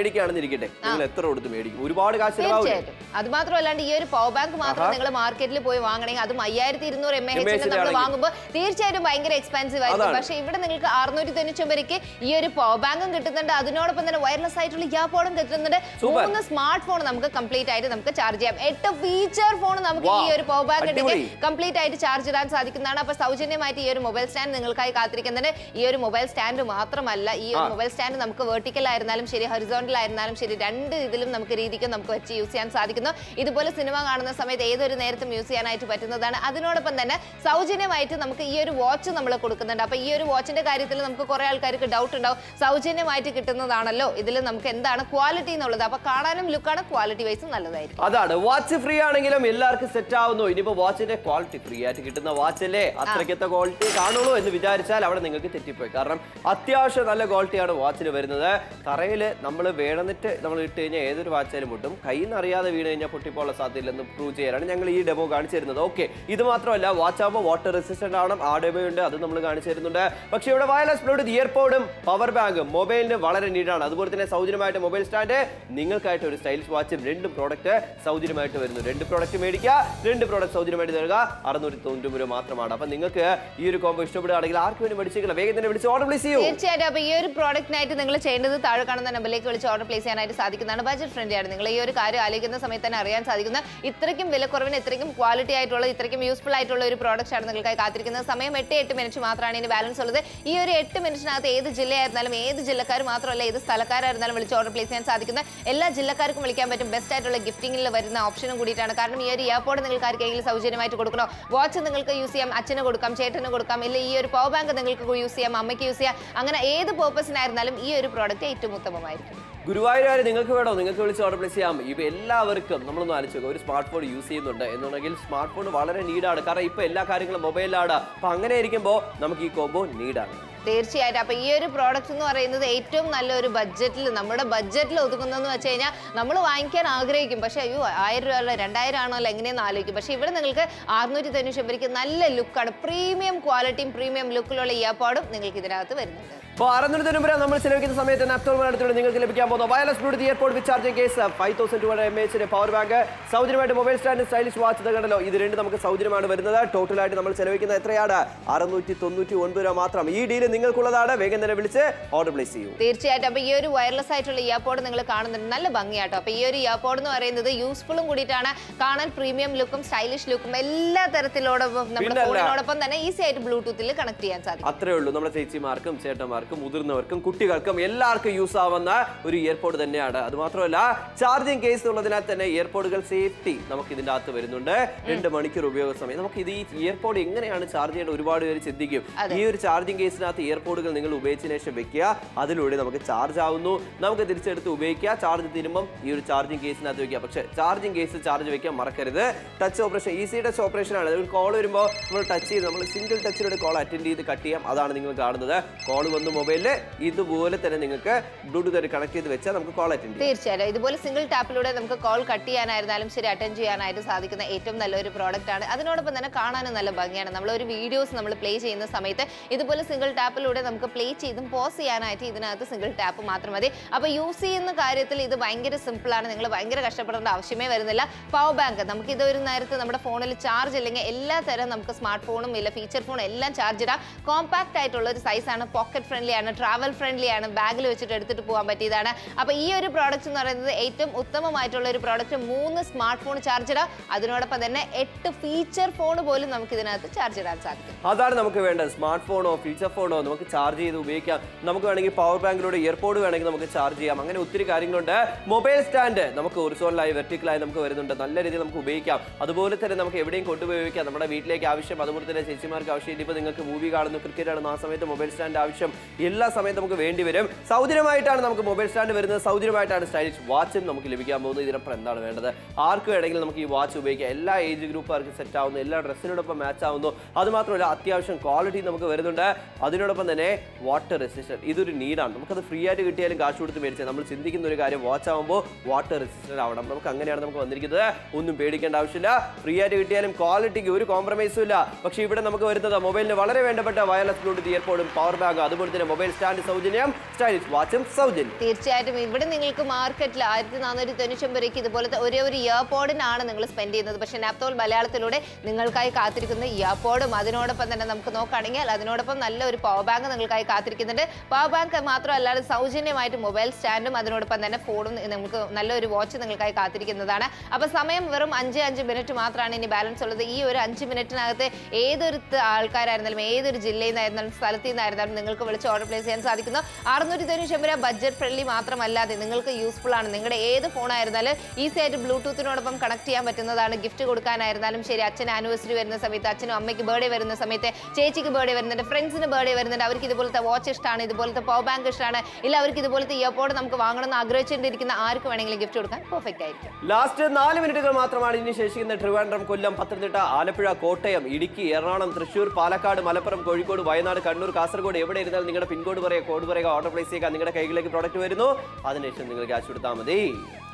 മേടിക്കുകയാണെന്ന് ഇരിക്കട്ടെ, നിങ്ങൾ എത്ര കൊടുത്ത് മേടിക്കും? ഒരുപാട് കാശ് ചിലവാകില്ലേ? അത് മാത്രമല്ലാണ്ട് ഈ ഒരു പവർ ബാങ്ക് മാത്രം നിങ്ങൾ മാർക്കറ്റിൽ പോയി വാങ്ങണമെങ്കിൽ അതും 5200 mAh നമ്മൾ വാങ്ങുമ്പോൾ തീർച്ചയായിട്ടും ഭയങ്കര എക്സ്പെൻസീവ് ആയിരിക്കും. പക്ഷേ ഇവിടെ നിങ്ങൾക്ക് 699 ഈ ഒരു പവർ ബാങ്കും കിട്ടുന്നുണ്ട്, അതിനോടൊപ്പം തന്നെ വയർലെസ് ആയിട്ടുള്ള ഇയർപോഡും കിട്ടുന്നുണ്ട്. 3 സ്മാർട്ട് ഫോൺ നമുക്ക് കംപ്ലീറ്റ് ആയിട്ട് നമുക്ക് ചാർജ് ചെയ്യാം. 8 ഫീച്ചർ ഫോൺ നമുക്ക് ഈ ഒരു പവർ ബാങ്ക് ഉണ്ടെങ്കിൽ കംപ്ലീറ്റ് ആയിട്ട് ചാർജ് ഇടാൻ സാധിക്കുന്നതാണ്. അപ്പോൾ സൗജന്യമായിട്ട് ഈ ഒരു മൊബൈൽ സ്റ്റാൻഡ് നിങ്ങൾക്കായി കാത്തിരിക്കുന്നുണ്ട്. ഈ ഒരു മൊബൈൽ സ്റ്റാൻഡ് മാത്രമല്ല, ഈ ഒരു മൊബൈൽ സ്റ്റാൻഡ് നമുക്ക് വെർട്ടിക്കൽ ആയിരുന്നാലും ശരി, ഹൊറിസോണ്ടൽ ആയിരുന്നാലും ശരി, രണ്ട് ഇതിലും നമുക്ക് രീതിക്കും നമുക്ക് വെച്ച് യൂസ് ചെയ്യാൻ സാധിക്കുന്നു. ഇതുപോലെ സിനിമ കാണുന്ന സമയത്ത് ഏതൊരു നേരത്തും യൂസ് ചെയ്യാനായിട്ട് പറ്റുന്നതാണ്. അതിനോടൊപ്പം തന്നെ സൗജന്യമായിട്ട് നമുക്ക് ഈ ഒരു വാച്ച് നമ്മൾ കൊടുക്കുന്നുണ്ട്. അപ്പോൾ ഈ ഒരു വാച്ചിന്റെ കാര്യത്തിൽ നമുക്ക് കുറെ ആൾക്കാർക്ക് ഡൗട്ട് ഉണ്ടാവും, സൗജന്യമായിട്ട് കിട്ടുന്നതാണല്ലോ, ഇതിൽ നമുക്ക് എന്താണ് ക്വാളിറ്റി എന്നുള്ളത്. അപ്പോൾ കാണാനും ലുക്കാണ്, ക്വാളിറ്റി വൈസും നല്ലതായിരിക്കും. അതാണ്, വാച്ച് ഫ്രീ ആണെങ്കിലും എല്ലാവർക്കും സെറ്റ് ആവുന്നു. ഇനിയിപ്പോ വാച്ചിന്റെ ക്വാളിറ്റി ഫ്രീ ആയിട്ട് കിട്ടുന്ന വാച്ചല്ലേ അത്രയ്ക്കത്തെ ക്വാളിറ്റി കാണുള്ളൂ എന്ന് വിചാരിച്ചാൽ അവിടെ നിങ്ങൾക്ക് തെറ്റിപ്പോയി. കാരണം അത്യാവശ്യം നല്ല ക്വാളിറ്റിയാണ് വാച്ചിന് വരുന്നത്. തറയിൽ നമ്മൾ വേണമെന്നിട്ട് നമ്മൾ ഇട്ട് കഴിഞ്ഞാൽ ഏതൊരു വാച്ചാലും പൊട്ടും. കയ്യിൽ നിന്ന് അറിയാതെ വീണ് കഴിഞ്ഞാൽ പൊട്ടിപ്പോള സാധ്യതയില്ലെന്ന് പ്രൂവ് ചെയ്യാനാണ് ഞങ്ങൾ ഈ ഡെമോ കാണിച്ചു തരുന്നത്. ഓക്കെ, ഇത് മാത്രമല്ല, വാച്ച് ആകുമ്പോൾ വാട്ടർ റെസിസ്റ്റന്റ് ആണ്. ആ ഡെമോ ഉണ്ട്, അത് നമ്മൾ കാണിച്ചു തരുന്നുണ്ട്. പക്ഷേ ഇവിടെ വയർലെസ് ബ്ലൂടൂത്ത് ഇയർപോഡും പവർ ബാങ്കും മൊബൈലിന് വളരെ നീഡാണ്. അതുപോലെ തന്നെ സൗജന്യമായിട്ട് മൊബൈൽ സ്റ്റാൻഡ്, നിങ്ങൾക്കായിട്ട് ഒരു സ്റ്റൈലിഷ് വാച്ചും, 2 പ്രോഡക്റ്റ് സൗജന്യമായിട്ട് വരുന്നു. 2 പ്രോഡക്റ്റ് മേടിക്കുക, 2 പ്രോഡക്റ്റ് സൗജന്യമായിട്ട് തരിക. 690 രൂപ മാത്രമാണ്. അപ്പൊ നിങ്ങൾക്ക് ഈ ഒരു കോംബോ ഇഷ്ടപ്പെടുകയാണെങ്കിൽ ആർക്കും വേണ്ടി മേടിച്ചേക്കില്ല, വേഗം തന്നെ വിളിച്ച് ഓർഡർ പ്ലേസ് ചെയ്യൂ. തീർച്ചയായിട്ടും. അപ്പോൾ ഈ ഒരു പ്രോഡക്റ്റിനായിട്ട് നിങ്ങൾ ചെയ്യേണ്ടത് താഴെ കാണുന്ന നമ്പറിലേക്ക് വിളിച്ച് ഓർഡർ പ്ലേസ് ചെയ്യാനായിട്ട് സാധിക്കുന്നതാണ്. ബഡ്ജറ്റ് ഫ്രണ്ട്ലി ആണ്. നിങ്ങൾ ഈ ഒരു കാര്യം ആലോചിക്കുന്ന സമയത്ത് തന്നെ അറിയാൻ സാധിക്കുന്ന ഇത്രയ്ക്കും വിലക്കുറവിന്, ഇത്രയ്ക്കും ക്വാളിറ്റി ആയിട്ടുള്ള, ഇത്രയ്ക്കും യൂസ്ഫുൾ ആയിട്ടുള്ള ഒരു പ്രോഡക്റ്റ് ആണ് നിങ്ങൾക്കായി കാത്തിരിക്കുന്നത്. സമയം 8 മിനിറ്റ് മാത്രമാണ് ഇനി ബാലൻസ് ഉള്ളത്. ഈ ഒരു 8 മിനിറ്റിനകത്ത് ഏത് ജില്ലയായിരുന്നാലും, ഏത് ജില്ലക്കാർ മാത്രമല്ല ഏത് സ്ഥലക്കാരായിരുന്നാലും വിളിച്ച് ഓർഡർ പ്ലേസ് ചെയ്യാൻ സാധിക്കുന്ന എല്ലാ ജില്ലക്കാർക്കും വിളിക്കാൻ പറ്റും. ബെസ്റ്റ് ആയിട്ടുള്ള ഗിഫ്റ്റിംഗിൽ വരുന്ന ഓപ്ഷനും കൂടിയിട്ടാണ്. കാരണം ഈ ഒരു ഇയർപോഡ് നിങ്ങൾക്ക് ആർക്കെങ്കിലും സൗജന്യമായിട്ട് കൊടുക്കണോ, വാച്ച് നിങ്ങൾക്ക് യൂസ് ചെയ്യാം, അച്ഛന് കൊടുക്കാം, ചേട്ടന് കൊടുക്കാം, ഇല്ല ഈ ഒരു പവർ ബാങ്ക് നിങ്ങൾക്ക് യൂസ് ചെയ്യാം, അമ്മയ്ക്ക് യൂസ് ചെയ്യാം, അങ്ങനെ ഏത് പേർപ്പസിനായിരുന്നാലും ഈ ഒരു പ്രോഡക്റ്റ് ഏറ്റവും ഉത്തമമായിരിക്കും. ഗുരുവായൂർ നിങ്ങൾക്ക് വേണോ, നിങ്ങൾക്ക് വിളിച്ച് ഓർഡർ പ്ലേസ് ചെയ്യാം. ഇപ്പൊ എല്ലാവർക്കും നമ്മളൊന്ന് ആലോചിക്കുക, ഒരു സ്മാർട്ട് ഫോൺ യൂസ് ചെയ്യുന്നുണ്ട് എന്നുണ്ടെങ്കിൽ സ്മാർട്ട് ഫോൺ വളരെ നീഡാണ്. കാരണം ഇപ്പൊ എല്ലാ കാര്യങ്ങളും മൊബൈലിലാണ്. അപ്പൊ അങ്ങനെ ഇരിക്കുമ്പോൾ നമുക്ക് ഈ കോംബോ നീഡാണ്. തീർച്ചയായിട്ടും. അപ്പൊ ഈ ഒരു പ്രോഡക്റ്റ് എന്ന് പറയുന്നത് ഏറ്റവും നല്ലൊരു ബഡ്ജറ്റിൽ, നമ്മുടെ ബഡ്ജറ്റിൽ ഒതുക്കുന്നതെന്ന് വെച്ച് കഴിഞ്ഞാൽ നമ്മൾ വാങ്ങിക്കാൻ ആഗ്രഹിക്കും, പക്ഷേ അയ്യോ 1000 രൂപ അല്ല 2000 ആണോ അല്ല എങ്ങനെയെന്ന് ആലോചിക്കും. പക്ഷേ ഇവിടെ നിങ്ങൾക്ക് 699 നല്ല ലുക്കാണ്, പ്രീമിയം ക്വാളിറ്റിയും പ്രീമിയം ലുക്കിലുള്ള ഇയർപോഡും നിങ്ങൾക്ക് ഇതിനകത്ത് വരുന്നുണ്ട്. അപ്പോൾ 600 രൂപ നമ്മൾ ചെലവഴിക്കുന്ന സമയത്ത് അടുത്തോടെ നിങ്ങൾക്ക് ലഭിക്കാൻ പോകുന്ന wireless bluetooth earpod with charging case, 5200 mAh power bank, സൗജന്യമായിട്ട് മൊബൈൽ സ്റ്റാൻഡ്, സ്റ്റൈലിഷ് വാച്ച്. ഇത് കണ്ടല്ലോ, ഇത് 2 നമുക്ക് സൗജന്യമാണ് വരുന്നത്. ടോട്ടലായിട്ട് നമ്മൾ ചെലവഴിക്കുന്നത് എത്രയാണ്? 699 രൂപ മാത്രം. ഈ ഡീൽ നിങ്ങൾക്കുള്ളതാണ്. വേഗം തന്നെ വിളിച്ച് ഓർഡർ പ്ലേസ് ചെയ്യൂ. തീർച്ചയായിട്ടും. അപ്പോൾ ഈ ഒരു വയർലെസ് ആയിട്ടുള്ള ഇയർപോഡ് നിങ്ങൾ കാണുന്നുണ്ട്, നല്ല ഭംഗിയാട്ടോ. അപ്പോൾ ഈ ഒരു ഇയർപോഡ് എന്ന് പറയുന്നത് യൂസ്ഫുള്ളും കൂടിയിട്ടാണ്. കാണാൻ പ്രീമിയം ലുക്കും സ്റ്റൈലിഷ് ലുക്കും എല്ലാ തരത്തിലോടൊപ്പം നമ്മുടെ ഫോണിനോടൊപ്പം തന്നെ ഈസി ആയിട്ട് ബ്ലൂടൂത്തിൽ കണക്ട് ചെയ്യാൻ സാധിക്കും. അത്രേ ഉള്ളൂ. നമ്മുടെ ചേച്ചിമാർക്കും ചേട്ടന്മാർക്കും മുതിർന്നവർക്കും കുട്ടികൾക്കും എല്ലാവർക്കും യൂസ് ആവുന്ന ഒരു ഇയർപോഡ് തന്നെയാണ്. അത് മാത്രമല്ല, ചാർജിംഗ് കേസ് ഉള്ളതിനാൽ തന്നെ ഇയർപോഡുകൾ സേഫ്റ്റി നമുക്ക് ഇതിന്റെ അകത്ത് വരുന്നുണ്ട്. 2 മണിക്കൂർ ഉപയോഗ സമയം. നമുക്ക് ഇത് ഈ ഇയർപോഡ് എങ്ങനെയാണ് ചാർജ് ചെയ്യേണ്ടത് ഒരുപാട് പേര് ചിന്തിക്കും. ഈ ഒരു ചാർജിംഗ് കേസിനകത്ത് ഇയർപോഡുകൾ നിങ്ങൾ ഉപയോഗിച്ചതിന് ശേഷം വെക്കുക, അതിലൂടെ നമുക്ക് ചാർജ് ആവുന്നു, നമുക്ക് തിരിച്ചെടുത്ത് ഉപയോഗിക്കുക. ചാർജ് തീരുമ്പം ഈ ഒരു ചാർജിംഗ് കേസിനകത്ത് വെക്കുക. പക്ഷേ ചാർജിംഗ് കേസ് ചാർജ് വെക്കാൻ മറക്കരുത്. Touch operation, easy touch operation ആണ്. ഒരു കോൾ വരുമ്പോൾ നമ്മൾ ടച്ച് ചെയ്ത്, നമ്മൾ സിംഗിൾ ടച്ചിലൂടെ കോൾ അറ്റൻഡ് ചെയ്ത് കട്ട് ചെയ്യാം. അതാണ് നിങ്ങൾ കാണുന്നത്. കോൾ വന്ന് മൊബൈലിൽ ഇതുപോലെ തന്നെ നിങ്ങൾക്ക് ബ്ലൂടൂത്ത് കണക്ട് ചെയ്ത് വെച്ചാൽ നമുക്ക് കോൾ അറ്റൻഡ് ചെയ്യാം. തീർച്ചയായും. ഇതുപോലെ സിംഗിൾ ടാപ്പിലൂടെ നമുക്ക് കോൾ കട്ട് ചെയ്യാനായിരുന്നാലും ശരി, അറ്റൻഡ് ചെയ്യാനായിട്ട് സാധിക്കുന്ന ഏറ്റവും നല്ലൊരു പ്രോഡക്റ്റ് ആണ്. അതിനോടൊപ്പം തന്നെ കാണാനും നല്ല ഭംഗിയാണ്. നമ്മൾ ഒരു വീഡിയോസ് നമ്മൾ പ്ലേ ചെയ്യുന്ന സമയത്ത് ഇതുപോലെ സിംഗിൾ ടാപ്പിലൂടെ നമുക്ക് പ്ലേ ചെയ്തും പോസ് ചെയ്യാനായിട്ട് ഇതിനകത്ത് സിംഗിൾ ടാപ്പ് മാത്രം മതി. അപ്പോൾ യൂസ് ചെയ്യുന്ന കാര്യത്തിൽ ഇത് ഭയങ്കര സിമ്പിളാണ്. നിങ്ങൾ ഭയങ്കര കഷ്ടപ്പെടേണ്ട ആവശ്യമേ വരുന്നില്ല. പവർ ബാങ്ക് നമുക്ക് ഇത് ഒരു നേരത്തെ നമ്മുടെ ഫോണിൽ ചാർജ് ഇല്ലെങ്കിൽ എല്ലാ തരം നമുക്ക് സ്മാർട്ട് ഫോണും ഇല്ല ഫീച്ചർ ഫോൺ എല്ലാം ചാർജ് ഇടാം. കോമ്പാക്ട് ആയിട്ടുള്ള ഒരു സൈസാണ്, പോക്കറ്റ് ഫ്രണ്ട്ലി ആണ്, ട്രാവൽ ഫ്രണ്ട്ലി ആണ്, ബാഗിൽ വെച്ചിട്ട് എടുത്തിട്ട് പോകാൻ പറ്റിയതാണ്. അപ്പോൾ ഈ ഒരു പ്രോഡക്റ്റ് എന്ന് പറയുന്നത് ഏറ്റവും ഉത്തമമായിട്ടുള്ള ഒരു പ്രോഡക്റ്റ്. 3 സ്മാർട്ട് ഫോൺ ചാർജ് ഇടാം, അതിനോടൊപ്പം തന്നെ 8 ഫീച്ചർ ഫോൺ പോലും നമുക്ക് ഇതിനകത്ത് ചാർജ് ഇടാൻ സാധിക്കും. അതാണ് നമുക്ക് വേണ്ടത്. സ്മാർട്ട് ഫോണോ ഫീച്ചർ ഫോണോ നമുക്ക് ചാർജ് ചെയ്ത് ഉപയോഗിക്കാം. നമുക്ക് വേണമെങ്കിൽ പവർ ബാങ്കിലൂടെ ഇയർപോഡ് വേണമെങ്കിൽ നമുക്ക് ചാർജ് ചെയ്യാം. അങ്ങനെ ഒത്തിരി കാര്യങ്ങളുണ്ട്. മൊബൈൽ സ്റ്റാൻഡ് നമുക്ക് ഹൊറിസോണ്ടലായി വെർട്ടിക്കലായി നമുക്ക് വരുന്നുണ്ട്. നല്ല രീതിയിൽ നമുക്ക് ഉപയോഗിക്കാം. അതുപോലെ തന്നെ നമുക്ക് എവിടെയും കൊണ്ടുപോയി നമ്മുടെ വീട്ടിലേക്ക് ആവശ്യം, അതുപോലെ തന്നെ ചേച്ചിമാർക്ക് ആവശ്യം. ഇപ്പോൾ നിങ്ങൾക്ക് മൂവി കാണുന്നു, ക്രിക്കറ്റ് ആണെന്ന്, ആ സമയത്ത് മൊബൈൽ സ്റ്റാൻഡ് ആവശ്യം എല്ലാ സമയത്ത് നമുക്ക് വേണ്ടി വരും. സൗജന്യമായിട്ടാണ് നമുക്ക് മൊബൈൽ സ്റ്റാൻഡ് വരുന്നത്. സൗജന്യമായിട്ടാണ് സ്റ്റൈലിഷ് വാച്ചും നമുക്ക് ലഭിക്കാൻ പോകുന്നത്. ഇതിനപ്പുറം എന്താണ് വേണ്ടത്? ആർക്ക് വേണമെങ്കിലും നമുക്ക് ഈ വാച്ച് ഉപയോഗിക്കാം. എല്ലാ ഏജ് ഗ്രൂപ്പുകാർക്ക് സെറ്റ് ആവുന്നു, എല്ലാ ഡ്രസ്സിനോടൊപ്പം മാച്ച് ആവുന്നു. അതുമാത്രമല്ല, അത്യാവശ്യം ക്വാളിറ്റി നമുക്ക് വരുന്നുണ്ട്. അതിനോടൊപ്പം അതിനോടൊപ്പം തന്നെ വാട്ടർ റെസിസ്റ്റന്റ്. ഇതൊരു നീഡാണ്. നമുക്കത് ഫ്രീ ആയിട്ട് കിട്ടിയാലും കാശ് കൊടുത്ത് മേടിച്ചാൽ നമ്മൾ ചിന്തിക്കുന്ന ഒരു കാര്യം വാച്ച് ആകുമ്പോൾ വാട്ടർ റെസിസ്റ്റന്റ് ആവണം. നമുക്ക് അങ്ങനെയാണ് നമുക്ക് വന്നിരിക്കുന്നത്. ഒന്നും പേടിക്കേണ്ട ആവശ്യമില്ല. ഫ്രീ ആയിട്ട് കിട്ടിയാലും ക്വാളിറ്റിക്ക് ഒരു കോംപ്രമൈസും ഇല്ല. പക്ഷേ ഇവിടെ നമുക്ക് വരുന്നത് മൊബൈലിന് വളരെ വേണ്ടപ്പെട്ട വയർലെസ് ബ്ലൂടൂത്ത് ഇയർപോഡും പവർ ബാഗും അതുപോലെ തന്നെ മൊബൈൽ സ്റ്റാൻഡ് സൗജന്യം, സ്റ്റൈലിഷ് വാച്ചും സൗജന്യം. തീർച്ചയായിട്ടും ഇവിടെ നിങ്ങൾക്ക് മാർക്കറ്റിൽ 1499 രൂപയ്ക്ക് ഇതുപോലത്തെ ഒരേ ഒരു ഇയർപോഡിനാണ് നിങ്ങൾ സ്പെൻഡ് ചെയ്യുന്നത്. പക്ഷേ നാപ്തോൾ മലയാളത്തിലൂടെ നിങ്ങൾക്കായി കാത്തിരിക്കുന്ന ഇയർപോഡും അതിനോടൊപ്പം തന്നെ നമുക്ക് നോക്കുകയാണെങ്കിൽ അതിനോടൊപ്പം നല്ലൊരു പവർ ബാങ്ക് നിങ്ങൾക്കായി കാത്തിരിക്കുന്നുണ്ട്. പവർ ബാങ്ക് മാത്രമല്ലാതെ സൗജന്യമായിട്ട് മൊബൈൽ സ്റ്റാൻഡും അതിനോടൊപ്പം തന്നെ ഫോണും നമുക്ക് നല്ലൊരു വാച്ച് നിങ്ങൾക്കായി കാത്തിരിക്കുന്നതാണ്. അപ്പോൾ സമയം വെറും 5 മിനിറ്റ് മാത്രമാണ് ഇനി ബാലൻസ് ഉള്ളത്. ഈ ഒരു 5 മിനിറ്റിനകത്ത് ഏതൊരു ആൾക്കാരായിരുന്നാലും ഏതൊരു ജില്ലയിൽ നിന്നായിരുന്നാലും സ്ഥലത്ത് നിന്നായിരുന്നാലും നിങ്ങൾക്ക് വിളിച്ച് ഓർഡർ പ്ലേസ് ചെയ്യാൻ സാധിക്കുന്നു. 690 രൂപ ബഡ്ജറ്റ് ഫ്രണ്ട്ലി മാത്രമല്ലാതെ നിങ്ങൾക്ക് യൂസ്ഫുൾ ആണ്. നിങ്ങളുടെ ഏത് ഫോണായിരുന്നാലും ഈസി ആയിട്ട് ബ്ലൂടൂത്തിനോടൊപ്പം കണക്ട് ചെയ്യാൻ പറ്റുന്നതാണ്. ഗിഫ്റ്റ് കൊടുക്കാനായിരുന്നാലും ശരി, അച്ഛന് ആനിവേഴ്സറി വരുന്ന സമയത്ത്, അച്ഛനും അമ്മയ്ക്ക് ബർത്ത്ഡേ വരുന്ന സമയത്ത്, ചേച്ചിക്ക് ബർത്ത്ഡേ വരുന്നുണ്ട്, ഫ്രണ്ട്സിന് ബർത്ത്ഡേ വരുന്നുണ്ട്, അവർക്ക് ഇതുപോലത്തെ വാച്ച് ഇഷ്ടമാണ്, ഇതുപോലത്തെ പവർ ബാങ്ക് ഇഷ്ടമാണ്, ഇല്ല അവർക്ക് ഇതുപോലത്തെ ഇയർപോഡ് നമുക്ക് വാങ്ങണമെന്ന് ആഗ്രഹിച്ചുകൊണ്ടിരിക്കുന്ന ആർക്ക് വേണമെങ്കിലും ഗിഫ്റ്റ് കൊടുക്കാൻ പെർഫെക്റ്റ് ആയിരിക്കും. ലാസ്റ്റ് 4 മിനിറ്റുകൾ മാത്രമാണ് ഇനി ശേഷിക്കുന്ന. ട്രിവാൻഡ്രം, കൊല്ലം, പത്തനംതിട്ട, ആലപ്പുഴ, കോട്ടയം, ഇടുക്കി, എറണാകുളം, തൃശ്ശൂർ, പാലക്കാട്, മലപ്പുറം, കോഴിക്കോട്, വയനാട്, കണ്ണൂർ, കാസർഗോഡ് എവിടെ ഇരുന്നാൽ നിങ്ങളുടെ പിൻകോഡ് പറയുക, കോഡ് പറയുക, ഓർഡർ പ്ലേസ് ചെയ്യുക, നിങ്ങളുടെ കൈകളിലേക്ക് പ്രോഡക്റ്റ് വരുന്നു. അതിനുശേഷം നിങ്ങൾ ക്യാഷ് കൊടുത്താൽ മതി.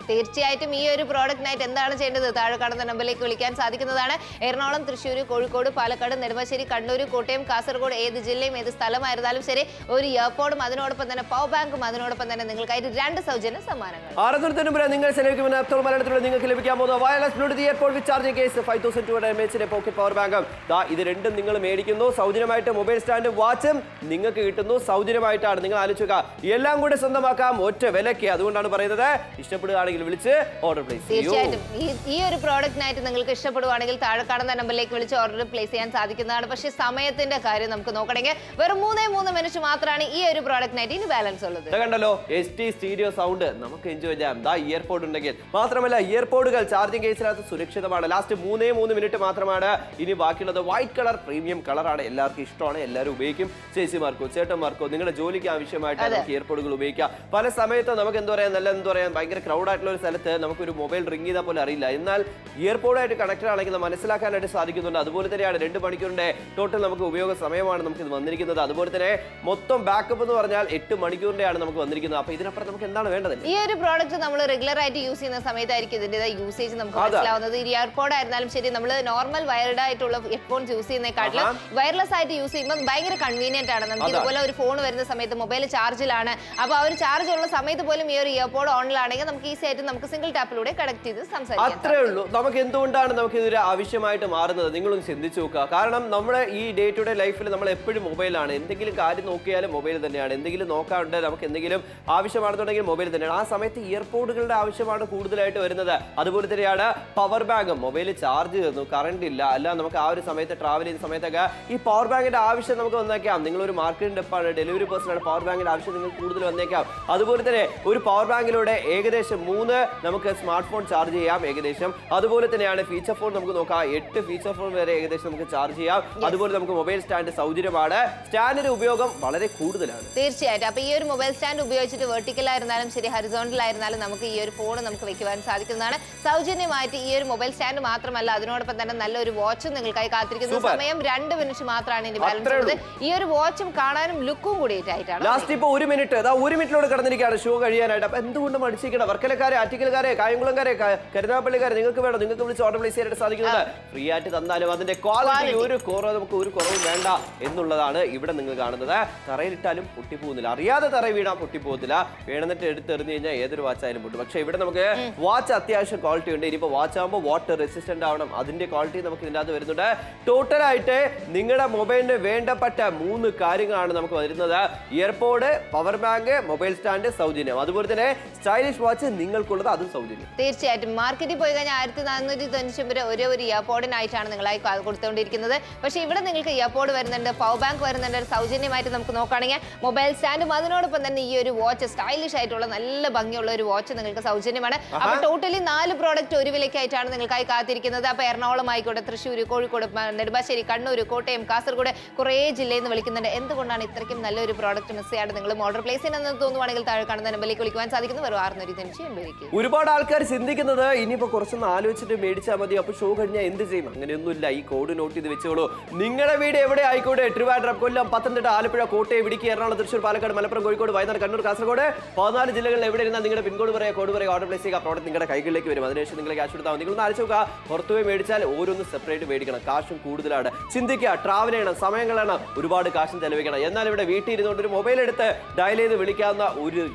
തീർച്ചയായിട്ടും ഈ ഒരു പ്രോഡക്റ്റിനായിട്ട് എന്താണ് ചെയ്യേണ്ടത്? താഴെ കാണുന്ന നമ്പറിലേക്ക് വിളിക്കാൻ സാധിക്കുന്നതാണ്. എറണാകുളം, തൃശ്ശൂർ, കോഴിക്കോട്, പാലക്കാട്, നെടുമ്പാശ്ശേരി, കണ്ണൂർ, കോട്ടയം, കാസർഗോഡ് ഏത് ജില്ലയും ഏത് സ്ഥലമായിരുന്നാലും ശരി, ഒരു ഇയർപോഡും അതിനോടൊപ്പം തന്നെ പവർ ബാങ്കും അതിനോടൊപ്പം തന്നെ നിങ്ങൾക്കായിട്ട് 2 സൗജന്യ സമ്മാനങ്ങൾ. 600 നിങ്ങൾ ചെലവഴിക്കുമെന്ന് അപ്പോൾ മലയാളത്തിലൂടെ നിങ്ങൾക്ക് ലഭിക്കാൻ പോകുന്ന wireless bluetooth earpod with charging case, 5200 mAh pocket power ബാങ്കും. ഇത് രണ്ടും നിങ്ങൾ മേടിക്കുന്നു. സൗജന്യമായിട്ട് മൊബൈൽ സ്റ്റാൻഡും വാച്ചും നിങ്ങൾക്ക് കിട്ടുന്നു. സൗജന്യമായിട്ടാണ്. നിങ്ങൾ ആലോചിക്കുക, എല്ലാം കൂടെ സ്വന്തമാക്കാം ഒറ്റ വിലയ്ക്ക്. അതുകൊണ്ടാണ് പറയുന്നത്, ഇഷ്ടപ്പെടുകയാണെങ്കിൽ വിളിച്ച് ഓർഡർ പ്ലേസ് ചെയ്യൂ. തീർച്ചയായിട്ടും ഈ ഒരു പ്രോഡക്റ്റിനായിട്ട് നിങ്ങൾക്ക് ഇഷ്ടപ്പെടുവാണെങ്കിൽ താഴെ കാണുന്ന നമ്പറിലേക്ക് വിളിച്ച് ഓർഡർ പ്ലേസ് ചെയ്യാൻ സാധിക്കുന്നതാണ്. പക്ഷേ സമയത്തിന്റെ കാര്യം നമുക്ക് നോക്കണമെങ്കിൽ വെറും 3 മിനിറ്റ് മാത്രമാണ് ഈ ഒരു പ്രോഡക്റ്റിനായിട്ട് ഇനി ബാലൻസ് ഉള്ളത്. കണ്ടല്ലോ, ST സ്റ്റീരിയോ സൗണ്ട് നമുക്ക് എൻജോയ് ചെയ്യാം. ഇയർപോഡ് ഉണ്ടെങ്കിൽ മാത്രമല്ല, ഇയർപോഡുകൾ ചാർജിംഗ് കേസിനകത്ത് സുരക്ഷിതമാണ്. ലാസ്റ്റ് 3 മിനിറ്റ് മാത്രമാണ് ഇനി ബാക്കിയുള്ളത്. വൈറ്റ് കളർ പ്രീമിയം കളറാണ്. എല്ലാവർക്കും ഇഷ്ടമാണ്. എല്ലാവരും ഉപയോഗിക്കും. ചേച്ചിമാർക്കോ ചേട്ടന്മാർക്കോ നിങ്ങളുടെ ജോലിക്ക് ആവശ്യമായിട്ട് നമുക്ക് ഇയർപോഡുകൾ ഉപയോഗിക്കാം. പല സമയത്തും നമുക്ക് എന്താ പറയാ ഭയങ്കര ക്രൗഡ് ആയിട്ടുള്ള ഒരു സ്ഥലത്ത് നമുക്കൊരു മൊബൈൽ റിംഗ് ചെയ്താൽ പോലും അറിയില്ല. എന്നാൽ ഇയർപോഡായിട്ട് കണക്റ്റഡ് ആണെങ്കിൽ മനസ്സിലാക്കാനായിട്ട് സാധിക്കുന്നുണ്ട്. അതുപോലെ തന്നെയാണ് 2 മണിക്കൂറിന്റെ ടോട്ടൽ നമുക്ക് ഉപയോഗ സമയമാണ് നമുക്ക് ഇത് വന്നിരിക്കുന്നത്. അതുപോലെ തന്നെ മൊത്തം ബാക്കപ്പ് എന്ന് പറഞ്ഞാൽ 8 മണിക്കൂറിന്റെയാണ് നമുക്ക് വന്നിരിക്കുന്നത്. അപ്പൊ ഇതിനപ്പുറം നമുക്ക് എന്താണ് വേണ്ടത്? ഈ ഒരു പ്രോഡക്റ്റ് നമ്മൾ റെഗുലർ ആയിട്ട് യൂസ് ചെയ്യുന്ന സമയത്തായിരിക്കും ഇതിന്റെ യൂസേജ് നമുക്ക് മനസ്സിലാവുന്നത്. ഈ ഇയർപോഡ് ആയിരുന്നാലും ശരി, നമ്മൾ നോർമൽ വയർഡ് ആയിട്ടുള്ള ഹെഡ്ഫോൺസ് യൂസ് ചെയ്യുന്നതിനെക്കാട്ടിലും വയർലെസ് ആയിട്ട് യൂസ് ചെയ്യുമ്പോൾ ഭയങ്കര കൺവീനിയന്റ് ആണ്. നമുക്ക് ഇതുപോലെ ഒരു ഫോൺ വരുന്ന സമയത്ത് മൊബൈൽ ചാർജിലാണ്. അപ്പൊ ആ ഒരു ചാർജ് ഉള്ള സമയത്ത് പോലും ഈ ഒരു ഇയർപോഡ് ഓണിലാണെങ്കിൽ നമുക്ക് ഈസി ആയിട്ട് നമുക്ക് സിംഗിൾ ടാപ്പിലൂടെ കണക്ട് ചെയ്ത് സംസാരിക്കാം. അത്രേ ഉള്ളൂ. നമുക്ക് എന്തുകൊണ്ടാണ് നമുക്ക് ഇതൊരു ആവശ്യമായിട്ട് മാറുന്നത്? നിങ്ങളൊന്ന് ചിന്തിച്ചു നോക്കുക. കാരണം നമ്മുടെ ഈ ഡേ ടു ഡേ ലൈഫിൽ നമ്മൾ എപ്പോഴും മൊബൈലാണ്. എന്തെങ്കിലും കാര്യം നോക്കിയാലും മൊബൈൽ തന്നെയാണ്. എന്തെങ്കിലും നോക്കാറുണ്ട്, നമുക്ക് എന്തെങ്കിലും ആവശ്യമാണെന്നുണ്ടെങ്കിൽ മൊബൈൽ തന്നെയാണ്. ആ സമയത്ത് ഇയർപോഡുകളുടെ ആവശ്യമാണ് കൂടുതലായിട്ട് വരുന്നത്. അതുപോലെ തന്നെയാണ് പവർ ബാങ്കും. മൊബൈൽ ചാർജ് ചെയ്യുന്നു, കറണ്ട് ഇല്ല, അല്ല നമുക്ക് ആ ഒരു സമയത്ത് ട്രാവൽ ചെയ്യുന്ന സമയത്തൊക്കെ ഈ പവർ ബാങ്കിന്റെ ആവശ്യം നമുക്ക് വന്നേക്കാം. നിങ്ങളൊരു മാർക്കറ്റിംഗ് ഡെപ്പാണ്, ഡെലിവറി പേഴ്സൺ ആണ്, പവർ ബാങ്കിന്റെ ആവശ്യം നിങ്ങൾക്ക് കൂടുതൽ വന്നേക്കാം. അതുപോലെ തന്നെ ഒരു പവർ ബാങ്കിലൂടെ ഏകദേശം 3 നമുക്ക് സ്മാർട്ട് ഫോൺ ചാർജ് ചെയ്യാം ഏകദേശം. അതുപോലെ തന്നെയാണ് ഫീച്ചർ ഫോൺ നമുക്ക് നോക്കാം. 8 ഫീച്ചർ ഫോൺ വരെ ഏകദേശം നമുക്ക് ചാർജ് ചെയ്യാം. അതുപോലെ നമുക്ക് മൊബൈൽ സ്റ്റാൻഡ് സൗജന്യമാണ്. സ്റ്റാൻഡിന്റെ ഉപയോഗം വളരെ കൂടുതലാണ്. തീർച്ചയായിട്ടും. അപ്പൊ ഈ ഒരു മൊബൈൽ സ്റ്റാൻഡ് ഉപയോഗിച്ചിട്ട് വെർട്ടിക്കൽ ആയിരുന്നാലും ശരി, ഹൊറിസോണ്ടൽ ആയിരുന്നാലും നമുക്ക് ഈ ഒരു ഫോൺ നമുക്ക് വെക്കുവാൻ സാധിക്കുന്നതാണ്. സൗജന്യമായിട്ട് ഈ ഒരു മൊബൈൽ സ്റ്റാൻഡ് മാത്രമല്ല, അതിനോടൊപ്പം തന്നെ നല്ലൊരു വാച്ചും നിങ്ങൾക്കായി കാത്തിരിക്കുന്നു. സമയം 2 മിനിറ്റ് മാത്രമാണ് ഇനി ബാലൻസ് ഉള്ളത്. ഈ ഒരു വാച്ചും കാണാനും ലുക്കും കൂടിയിട്ടായിട്ടാണ്. ലാസ്റ്റ് ഇപ്പൊ 1 മിനിറ്റ്, 1 മിനിറ്റിലൂടെ കടന്നിരിക്കുകയാണ് ഷോ കഴിയാനായിട്ട്. അപ്പൊ എന്തുകൊണ്ട് മടിച്ചിരിക്കണം? വർക്കലക്കാരെ, ആറ്റിക്കൽക്കാരെ, കായംകുളംകാരെ, കരുനാപ്പള്ളിക്കാരെ നിങ്ങൾക്ക് വേണം, നിങ്ങൾക്ക് വിളിച്ച് ഓർഡർ പ്ലേസ് ചെയ്യാനായിട്ട് സാധിക്കുന്നത്. ഫ്രീ ആയിട്ട് തന്നാലും അതിന്റെ ക്വാളിറ്റി ഒരു കുറവും വേണ്ട എന്നുള്ളതാണ് ഇവിടെ നിങ്ങൾ കാണുന്നത്. തറയിലിട്ടാലും പൊട്ടിപ്പോകുന്നില്ല. അറിയാതെ തറ വീണാൽ പൊട്ടിപ്പോകത്തില്ല. വേണമെന്നിട്ട് എടുത്തെറിഞ്ഞു കഴിഞ്ഞാൽ ഏതൊരു വാച്ചായാലും പൊട്ടും. പക്ഷെ ഇവിടെ നമുക്ക് വാച്ച് അത്യാവശ്യം ക്വാളിറ്റി ഉണ്ട്. ഇനിയിപ്പോൾ വാച്ച് ആകുമ്പോൾ വാട്ടർ റെസിസ്റ്റന്റ് ആവണം. അതിന്റെ ക്വാളിറ്റി നമുക്ക് ഇതിനകത്ത് വരുന്നുണ്ട്. ടോട്ടലായിട്ട് നിങ്ങളുടെ മൊബൈലിന് വേണ്ടപ്പെട്ട 3 കാര്യങ്ങളാണ് നമുക്ക് വരുന്നത്. Earpod, power bank, mobile stand സൗജന്യം. അതുപോലെ തന്നെ സ്റ്റൈലിഷ് വാച്ച് നിങ്ങൾക്കുള്ളത് അതും സൗജന്യം. തീർച്ചയായിട്ടും. മാർക്കറ്റിൽ പോയി കഴിഞ്ഞാൽ 1490 ഒരേ ഒരു ഇയർപോഡിനായിട്ടാണ് നിങ്ങളായി കൊടുത്തുകൊണ്ടിരിക്കുന്നത്. പക്ഷേ ഇവിടെ നിങ്ങൾക്ക് ഇയർപോഡ് വരുന്നുണ്ട്, പവർ ബാങ്ക് വരുന്നുണ്ട്. സൗജന്യമായിട്ട് നമുക്ക് നോക്കുകയാണെങ്കിൽ മൊബൈൽ സ്റ്റാൻഡും അതിനോടൊപ്പം തന്നെ ഈ ഒരു വാച്ച് സ്റ്റൈലിഷ് ആയിട്ടുള്ള നല്ല ഭംഗിയുള്ള ഒരു വാച്ച് നിങ്ങൾക്ക് സൗജന്യമാണ്. അപ്പൊ ടോട്ടലി 4 പ്രോഡക്റ്റ് ഒരു വിലയ്ക്കായിട്ടാണ് നിങ്ങൾക്കായി കാത്തിരിക്കുന്നത്. അപ്പൊ എറണാകുളം ആയിക്കോട്ടെ, തൃശ്ശൂർ, കോഴിക്കോട്, നെടുമ്പാശ്ശേരി, കണ്ണൂർ, കോട്ടയം, കാസർഗോഡ് കുറേ ജില്ലയിൽ നിന്ന് വിളിക്കുന്നുണ്ട്. എന്തുകൊണ്ടാണ് ഇത്രയ്ക്കും നല്ലൊരു പ്രോഡക്റ്റ് മിസ് ചെയ്യാണ്ട് നിങ്ങൾ ഓർഡർ പ്ലേസ് ചെയ്യുന്നതെന്ന് തോന്നുവാണെങ്കിൽ താഴെ കാണുന്ന നമ്പറിലേക്ക് വിളിക്കുവാൻ സാധിക്കുന്നു. വെറും 680 രൂപ. ഒരുപാട് ആൾക്കാർ ചിന്തിക്കുന്നത് ഇനിയിപ്പോ കുറച്ചൊന്ന് ആലോചിച്ചിട്ട് മേടിച്ചാൽ മതി, അപ്പൊ ഷോ കഴിഞ്ഞാൽ എന്ത് ചെയ്യും? അങ്ങനെയൊന്നുമില്ല. ഈ കോഡ് നോട്ട് ചെയ്ത് വെച്ചോളൂ. നിങ്ങളുടെ വീട് എവിടെ ആയിക്കോട്ടെ, ട്രിവാൻഡ്രം, കൊല്ലം, എറണാകുളം, പത്തനംതിട്ട, ആലപ്പുഴ, കോട്ടയം, ഇടുക്കി, എറണാകുളം, തൃശ്ശൂർ, പാലക്കാട്, മലപ്പുറം, കോഴിക്കോട്, വയനാട്, കണ്ണൂർ, കാസർഗോഡ് 14 ജില്ലകളിൽ എവിടെ ഇരുന്നാൽ നിങ്ങളുടെ പിൻകോഡ് പറയുക, കോഡ് പറയുക, ഓർഡർ പ്ലേസ് ചെയ്യുക, പ്രോഡക്റ്റ് നിങ്ങളുടെ കൈകളിലേക്ക് വരും. അതിനുശേഷം നിങ്ങൾ ക്യാഷ് കൊടുത്താൽ നിങ്ങളൊന്ന് ആലോചിച്ച് നോക്കുക, പുറത്തുപോയി മേടിച്ചാൽ ഓരോന്ന് സെപ്പറേറ്റ് മേടിക്കണം, കാശും കൂടുതലാണ്. ചിന്തിക്കുക, ട്രാവൽ ചെയ്യണം, സമയം കളയണം, ഒരുപാട് കാശും ചെലവഴിക്കണം. എന്നാൽ ഇവിടെ വീട്ടിൽ ഇരുന്നുകൊണ്ട് ഒരു മൊബൈൽ എടുത്ത് ഡയൽ ചെയ്ത് വിളിക്കാവുന്ന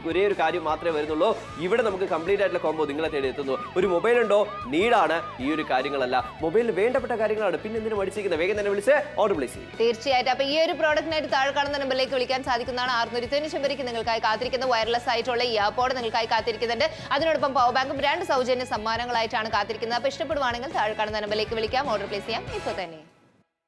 ഒരേ ഒരു കാര്യം മാത്രമേ വരുന്നുള്ളൂ. ഇവിടെ നമുക്ക് കംപ്ലീറ്റ് ആയിട്ടുള്ള കോംബോ നിങ്ങളെ തേടി എത്തുന്നു. ഒരു മൊബൈൽ ഉണ്ടോ, നീഡാണ്, ഈ ഒരു കാര്യങ്ങളല്ല, മൊബൈലിന് വേണ്ടപ്പെട്ട കാര്യങ്ങളാണ്. പിന്നെ എന്തിനു മടിച്ചിരിക്കുന്നത്, വേഗം തന്നെ വിളിച്ച് ഓർഡർ പ്ലേസ് ചെയ്യും. തീർച്ചയായിട്ടും. അപ്പൊ ഈ ഒരു പ്രോഡക്റ്റിനായിട്ട് താഴെ കാണുന്ന നമ്പറിലേക്ക് വിളിക്കാൻ സാധിക്കുന്നതാണ്. 695 നിങ്ങൾക്കായി കാത്തിരിക്കുന്ന വയർലെസ് ആയിട്ടുള്ള ഇയർപോഡ് നിങ്ങൾക്കായി കാത്തിരിക്കുന്നുണ്ട്. അതിനോടൊപ്പം പവർ ബാങ്കും 2 സൗജന്യ സമ്മാനങ്ങളായിട്ടാണ് കാത്തിരിക്കുന്നത്. അപ്പൊ ഇഷ്ടപ്പെടുവാണെങ്കിൽ താഴെ കാണുന്ന നമ്പറിലേക്ക് വിളിക്കാം, ഓർഡർ പ്ലേസ് ചെയ്യാം ഇപ്പോൾ തന്നെ.